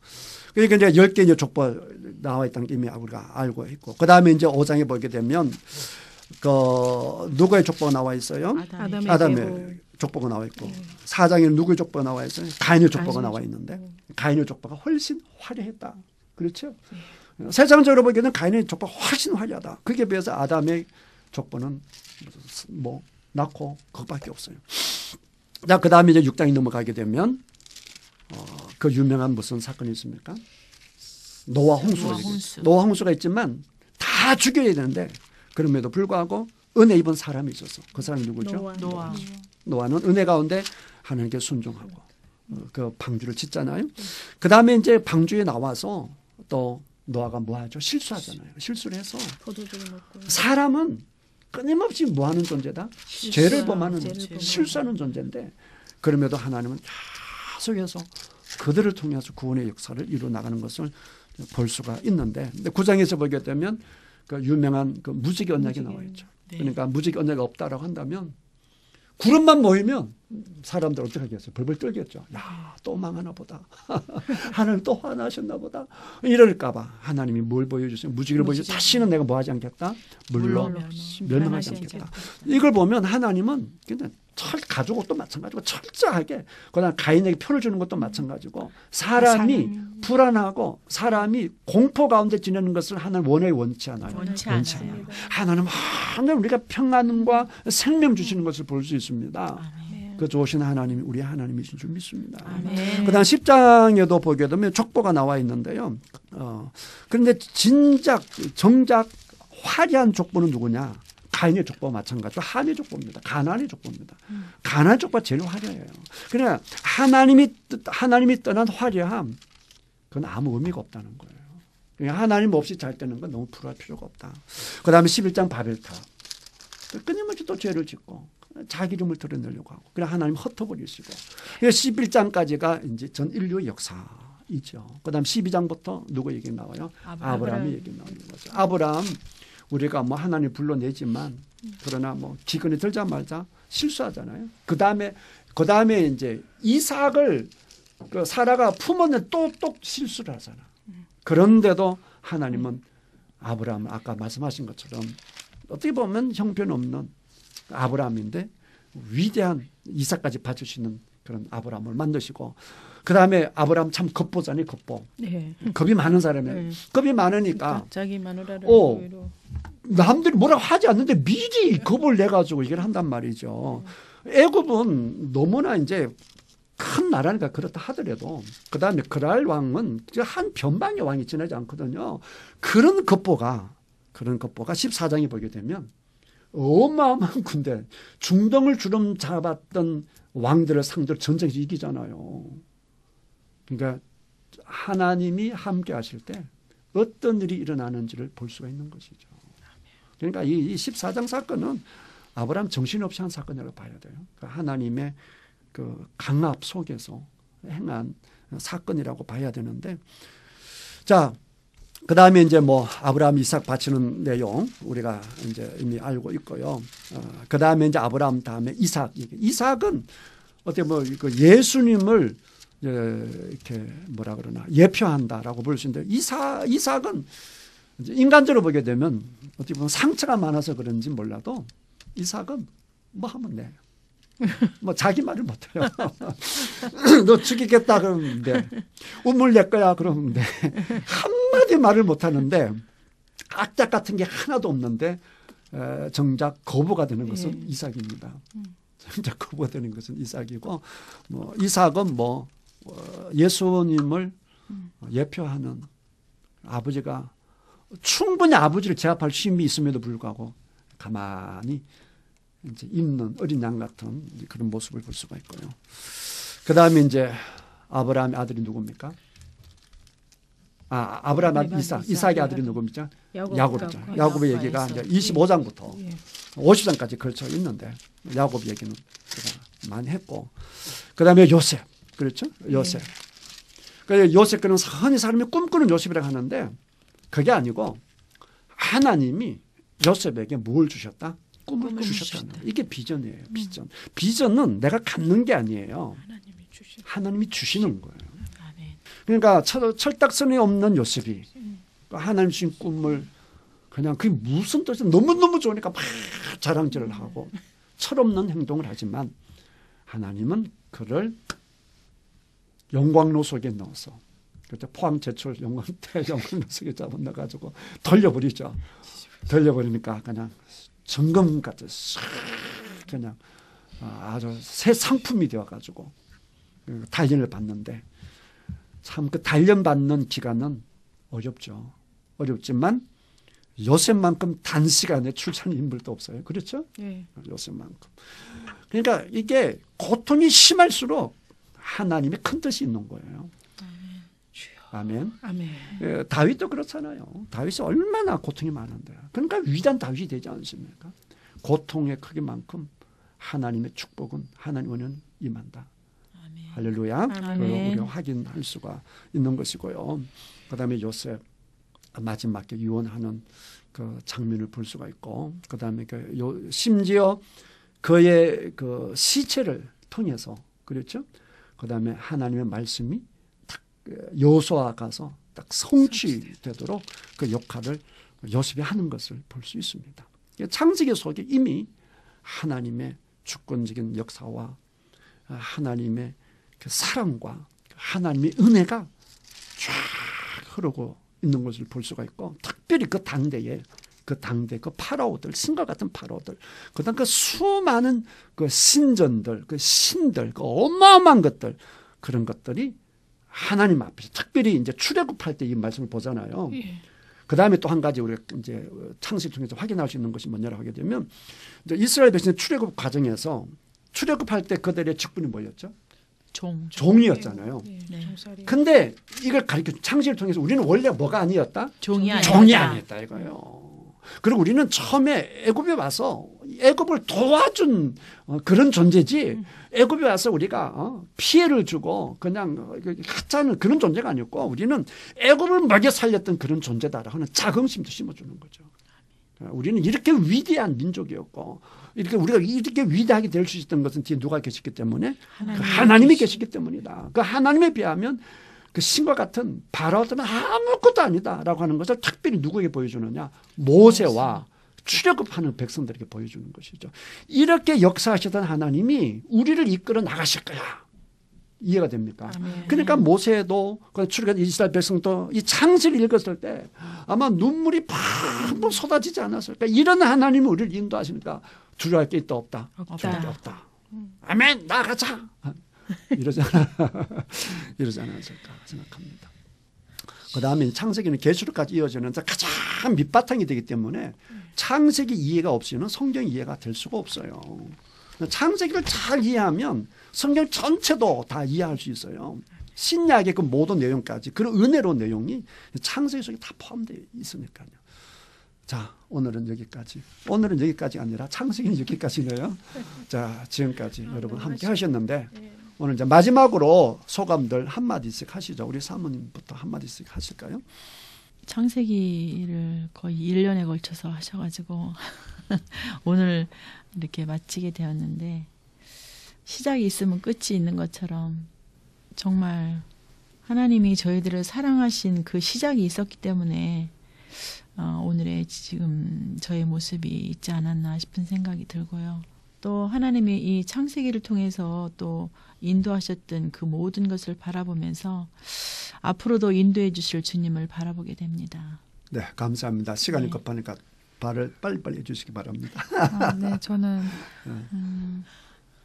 그러니까 이제 10개 이제 족보 나와 있다는 게 이미 우리가 알고 있고. 그 다음에 이제 5장에 보게 되면 누구의 족보가 나와 있어요? 아담의 족보가 나와 있고. 4장에는 누구의 족보가 나와 있어요? 가인의 족보가 나와 있는데 가인의 족보가 훨씬 화려했다. 그렇죠? 세상적으로 보기에는 가인의 족보가 훨씬 화려하다. 그게 비해서 아담의 족보는 뭐 낳고 그것밖에 없어요. 자, 그 다음에 이제 6장이 넘어가게 되면 그 유명한 무슨 사건이 있습니까? 노아 홍수가 있어요. 노아 홍수가 있지만 다 죽여야 되는데 그럼에도 불구하고 은혜 입은 사람이 있었어. 그 사람이 누구죠? 노아는 은혜 가운데 하나님께 순종하고 그 방주를 짓잖아요. 그 다음에 이제 방주에 나와서 또 노아가 뭐 하죠? 실수하잖아요. 실수를 해서 사람은 끊임없이 뭐 하는 존재다? 죄를 범하는 실수하는 존재인데 그럼에도 하나님은 계속해서 그들을 통해서 구원의 역사를 이루어 나가는 것을 볼 수가 있는데 9장에서 보게 되면 그 유명한 그 무지개 언약이 나와 있죠. 그러니까 무지개 언약이 없다라고 한다면 구름만 모이면 사람들 어떻게 하겠어요? 벌벌 떨겠죠. 야, 또 망하나 보다. 하나님 또 화나셨나 보다. 이럴까 봐 하나님이 뭘 보여주세요? 무지개를 보여주세요. 다시는 내가 뭐 하지 않겠다? 물로 멸망하지 않겠다. 이걸 보면 하나님은 그냥 가족도 마찬가지고 철저하게 그다음 가인에게 표를 주는 것도 마찬가지고 사람이 불안하고 사람이 공포 가운데 지내는 것을 하나님 원치 않아요. 원치 않아요. 하나님 항상 우리가 평안과 생명 주시는 것을 볼 수 있습니다. 그 좋으신 하나님이 우리 하나님이신 줄 믿습니다. 그다음 10장에도 보게 되면 족보가 나와 있는데요. 그런데 정작 화려한 족보는 누구냐? 가인의 족보와 마찬가지로 함의 족보입니다. 가나안의 족보입니다. 가나안 족보가 제일 화려해요. 그러나 하나님이 떠난 화려함 그건 아무 의미가 없다는 거예요. 그러니까 하나님 없이 잘 되는 건 너무 불할 필요가 없다. 그다음에 11장 바벨탑 끊임없이 또 죄를 짓고 자기 이름을 드러내려고 하고 그래 하나님 흩어버리시고 11장까지가 이제 전 인류의 역사이죠. 그다음 12장부터 누구 얘기 나와요? 아브라함의 얘기 나오는 거죠. 아브라함 우리가 뭐 하나님 불러내지만 그러나 뭐 기근에 들자마자 실수하잖아요. 그 다음에 이제 이삭을 그 사라가 품었는데 또 실수를 하잖아. 그런데도 하나님은 아브라함을 아까 말씀하신 것처럼 어떻게 보면 형편없는 아브라함인데 위대한 이삭까지 봐주시는 그런 아브라함을 만드시고 그 다음에 아브라함 참 겁보잖아요. 겁이 많은 사람이에요. 겁이 많으니까 자기 마누라를 남들이 뭐라고 하지 않는데 미리 겁을 내가지고 얘기를 한단 말이죠. 애굽은 너무나 이제 큰 나라니까 그렇다 하더라도 그 다음에 그랄 왕은 한 변방의 왕이 지나지 않거든요. 그런 겁보가 14장에 보게 되면 어마어마한 군대 중동을 주름 잡았던 왕들을 상대로 전쟁에서 이기잖아요. 그러니까 하나님이 함께 하실 때 어떤 일이 일어나는지를 볼 수가 있는 것이죠. 그러니까 이 14장 사건은 아브라함 정신없이 한 사건이라고 봐야 돼요. 그러니까 하나님의 그 강압 속에서 행한 사건이라고 봐야 되는데 자, 그 다음에 이제 뭐 아브라함 이삭 바치는 내용 우리가 이제 이미 알고 있고요. 그 다음에 이제 아브라함 다음에 이삭은 어떻게 뭐 예수님을 이렇게 뭐라 그러나 예표한다라고 볼 수 있는데 이삭은 이제 인간적으로 보게 되면 어떻게 보면 상처가 많아서 그런지 몰라도 이삭은 뭐 하면 돼. 뭐 자기 말을 못해요. 너 죽이겠다 그러면 돼. 우물 낼 거야 그러면 돼. 한마디 말을 못하는데 악작 같은 게 하나도 없는데 정작 거부가 되는 것은 예. 이삭입니다. 정작 거부가 되는 것은 이삭이고 뭐 이삭은 뭐 예수님을 예표하는 아버지가 충분히 아버지를 제압할 힘이 있음에도 불구하고 가만히 이제 있는 어린 양 같은 그런 모습을 볼 수가 있고요. 그 다음에 이제 아브라함의 아들이 누굽니까? 아브라함 아들 이삭의 아들이 누굽니까? 야곱이죠. 야곱의 얘기가 이제 25장부터 50장까지 걸쳐 있는데 야곱 얘기는 제가 많이 했고, 그 다음에 요셉, 그렇죠? 요셉. 그래서 요셉 그는 흔히 사람이 꿈꾸는 요셉이라고 하는데 그게 아니고 하나님이 요셉에게 뭘 주셨다? 꿈을 주셨다는 거예요. 이게 비전이에요. 비전. 비전은 내가 갖는 게 아니에요. 하나님이 주시는 거예요. 그러니까 철딱선이 없는 요셉이 하나님 주신 꿈을 그냥 그게 무슨 뜻이 너무너무 좋으니까 막 자랑질을 하고 철없는 행동을 하지만 하나님은 그를 영광로 속에 넣어서 그때 포항 제철 영광로 속에 잡아넣어가지고 돌려버리죠. 돌려버리니까 그냥 정금같이 싹 그냥 아주 새 상품이 되어가지고 단련을 받는데 참 그 단련받는 기간은 어렵죠. 어렵지만 요셉만큼 단시간에 출산 인물도 없어요. 그렇죠? 네. 요셉만큼. 그러니까 이게 고통이 심할수록 하나님의 큰 뜻이 있는 거예요. 아멘. 아멘. 예, 다윗도 그렇잖아요. 다윗이 얼마나 고통이 많은데. 그러니까 위대한 다윗이 되지 않습니까? 고통의 크기만큼 하나님의 축복은 하나님 은혜는 임한다. 할렐루야. 그걸 우리가 확인할 수가 있는 것이고요. 그다음에 요셉 마지막에 유언하는 그 장면을 볼 수가 있고, 그다음에 심지어 그의 그 시체를 통해서 그렇죠. 그다음에 하나님의 말씀이 딱 여호수아 가서 딱 성취되도록 그 역할을 요셉이 하는 것을 볼 수 있습니다. 창세기 속에 이미 하나님의 주권적인 역사와 하나님의 그 사랑과 하나님의 은혜가 쫙 흐르고 있는 것을 볼 수가 있고, 특별히 그 당대 그 파라오들, 신과 같은 파라오들, 그다음 그 수많은 그 신전들, 그 신들, 그 어마어마한 것들, 그런 것들이 하나님 앞에서 특별히 이제 출애굽할 때 이 말씀을 보잖아요. 그 다음에 또 한 가지 우리가 이제 창세기 통해서 확인할 수 있는 것이 뭐냐고 하게 되면, 이제 이스라엘 백성 출애굽 과정에서 출애굽할 때 그들의 직분이 뭐였죠? 종이었잖아요. 근데 이걸 가리켜 창세기를 통해서 우리는 원래 뭐가 아니었다? 종이 아니었다 이거예요. 그리고 우리는 처음에 애굽에 와서 애굽을 도와준 그런 존재지, 애굽에 와서 우리가 피해를 주고 그냥 하찮은 그런 존재가 아니었고, 우리는 애굽을 먹여 살렸던 그런 존재다라고 하는 자긍심도 심어주는 거죠. 우리는 이렇게 위대한 민족이었고, 이렇게 우리가 이렇게 위대하게 될 수 있었던 것은 뒤에 누가 계셨기 때문에? 하나님이 계시기 때문이다. 그 하나님에 비하면 그 신과 같은 바라오들은 아무것도 아니다라고 하는 것을 특별히 누구에게 보여주느냐? 모세와 출애굽하는 백성들에게 보여주는 것이죠. 이렇게 역사하시던 하나님이 우리를 이끌어 나가실 거야. 이해가 됩니까? 아멘. 그러니까 모세도 출애굽 이스라엘 백성도 이 창세기를 읽었을 때 아마 눈물이 팡팡 쏟아지지 않았을까? 이런 하나님이 우리를 인도하시니까 두려워할 게 있다 없다? 두려울 게 없다. 아멘. 나가자. 이러지 않았을까 생각합니다. 그 다음에 창세기는 계시록까지 이어지는 가장 밑바탕이 되기 때문에 창세기 이해가 없이는 성경 이해가 될 수가 없어요. 창세기를 잘 이해하면 성경 전체도 다 이해할 수 있어요. 신약의 그 모든 내용까지, 그런 은혜로운 내용이 창세기 속에 다 포함되어 있으니까요. 자, 오늘은 여기까지가 아니라 창세기는 여기까지네요. 자, 지금까지 여러분 함께 하셨는데, 오늘 이제 마지막으로 소감들 한마디씩 하시죠. 우리 사모님부터 한마디씩 하실까요? 창세기를 거의 1년에 걸쳐서 하셔가지고 오늘 이렇게 마치게 되었는데, 시작이 있으면 끝이 있는 것처럼 정말 하나님이 저희들을 사랑하신 그 시작이 있었기 때문에 오늘의 지금 저의 모습이 있지 않았나 싶은 생각이 들고요. 또 하나님이 이 창세기를 통해서 또 인도하셨던 그 모든 것을 바라보면서 앞으로도 인도해 주실 주님을 바라보게 됩니다. 네, 감사합니다. 시간이 네. 급하니까 발을 빨리빨리 해주시기 바랍니다. 네, 저는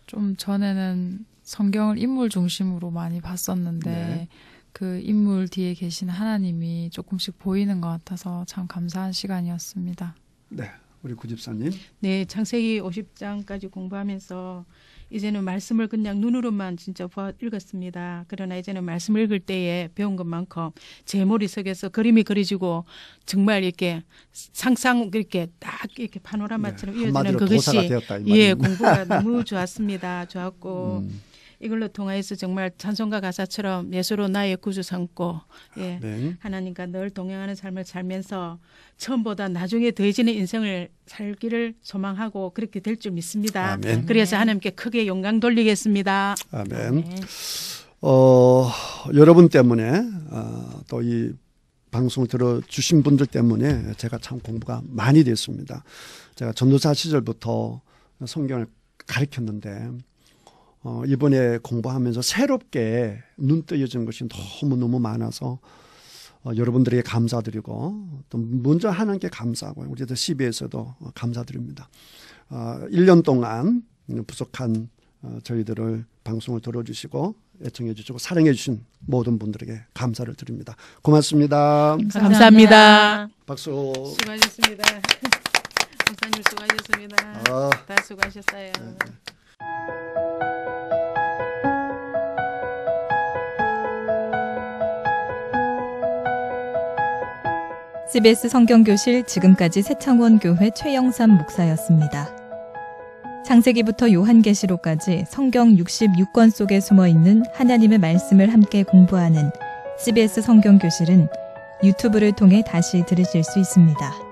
좀 전에는 성경을 인물 중심으로 많이 봤었는데 네. 그 인물 뒤에 계신 하나님이 조금씩 보이는 것 같아서 참 감사한 시간이었습니다. 네, 우리 구집사님. 네, 창세기 50장까지 공부하면서 이제는 말씀을 그냥 눈으로만 진짜 읽었습니다. 그러나 이제는 말씀을 읽을 때에 배운 것만큼 제 머릿속에서 그림이 그려지고 정말 이렇게 상상 이렇게 딱 이렇게 파노라마처럼 네, 이어지는 한마디로 그것이 도사가 되었다, 이 예, 말입니다. 공부가 너무 좋았습니다. 좋았고 음, 이걸로 통하여서 정말 찬송가 가사처럼 예수로 나의 구주 삼고 예. 네. 하나님과 늘 동행하는 삶을 살면서 처음보다 나중에 더해지는 인생을 살기를 소망하고 그렇게 될 줄 믿습니다. 아멘. 그래서 하나님께 크게 영광 돌리겠습니다. 아멘. 네. 여러분 때문에 또 이 방송을 들어주신 분들 때문에 제가 참 공부가 많이 됐습니다. 제가 전도사 시절부터 성경을 가르쳤는데 이번에 공부하면서 새롭게 눈 뜨여진 것이 너무너무 많아서 여러분들에게 감사드리고 또 먼저 하나님께 감사하고 우리도 CBS에도 감사드립니다. 1년 동안 부족한 저희들을 방송을 들어주시고 애청해 주시고 사랑해 주신 모든 분들에게 감사를 드립니다. 고맙습니다. 감사합니다. 박수. 수고하셨습니다. 목사님 수고하셨습니다. 다 수고하셨어요. CBS 성경교실 지금까지 새창원 교회 최영삼 목사였습니다. 창세기부터 요한계시록까지 성경 66권 속에 숨어있는 하나님의 말씀을 함께 공부하는 CBS 성경교실은 유튜브를 통해 다시 들으실 수 있습니다.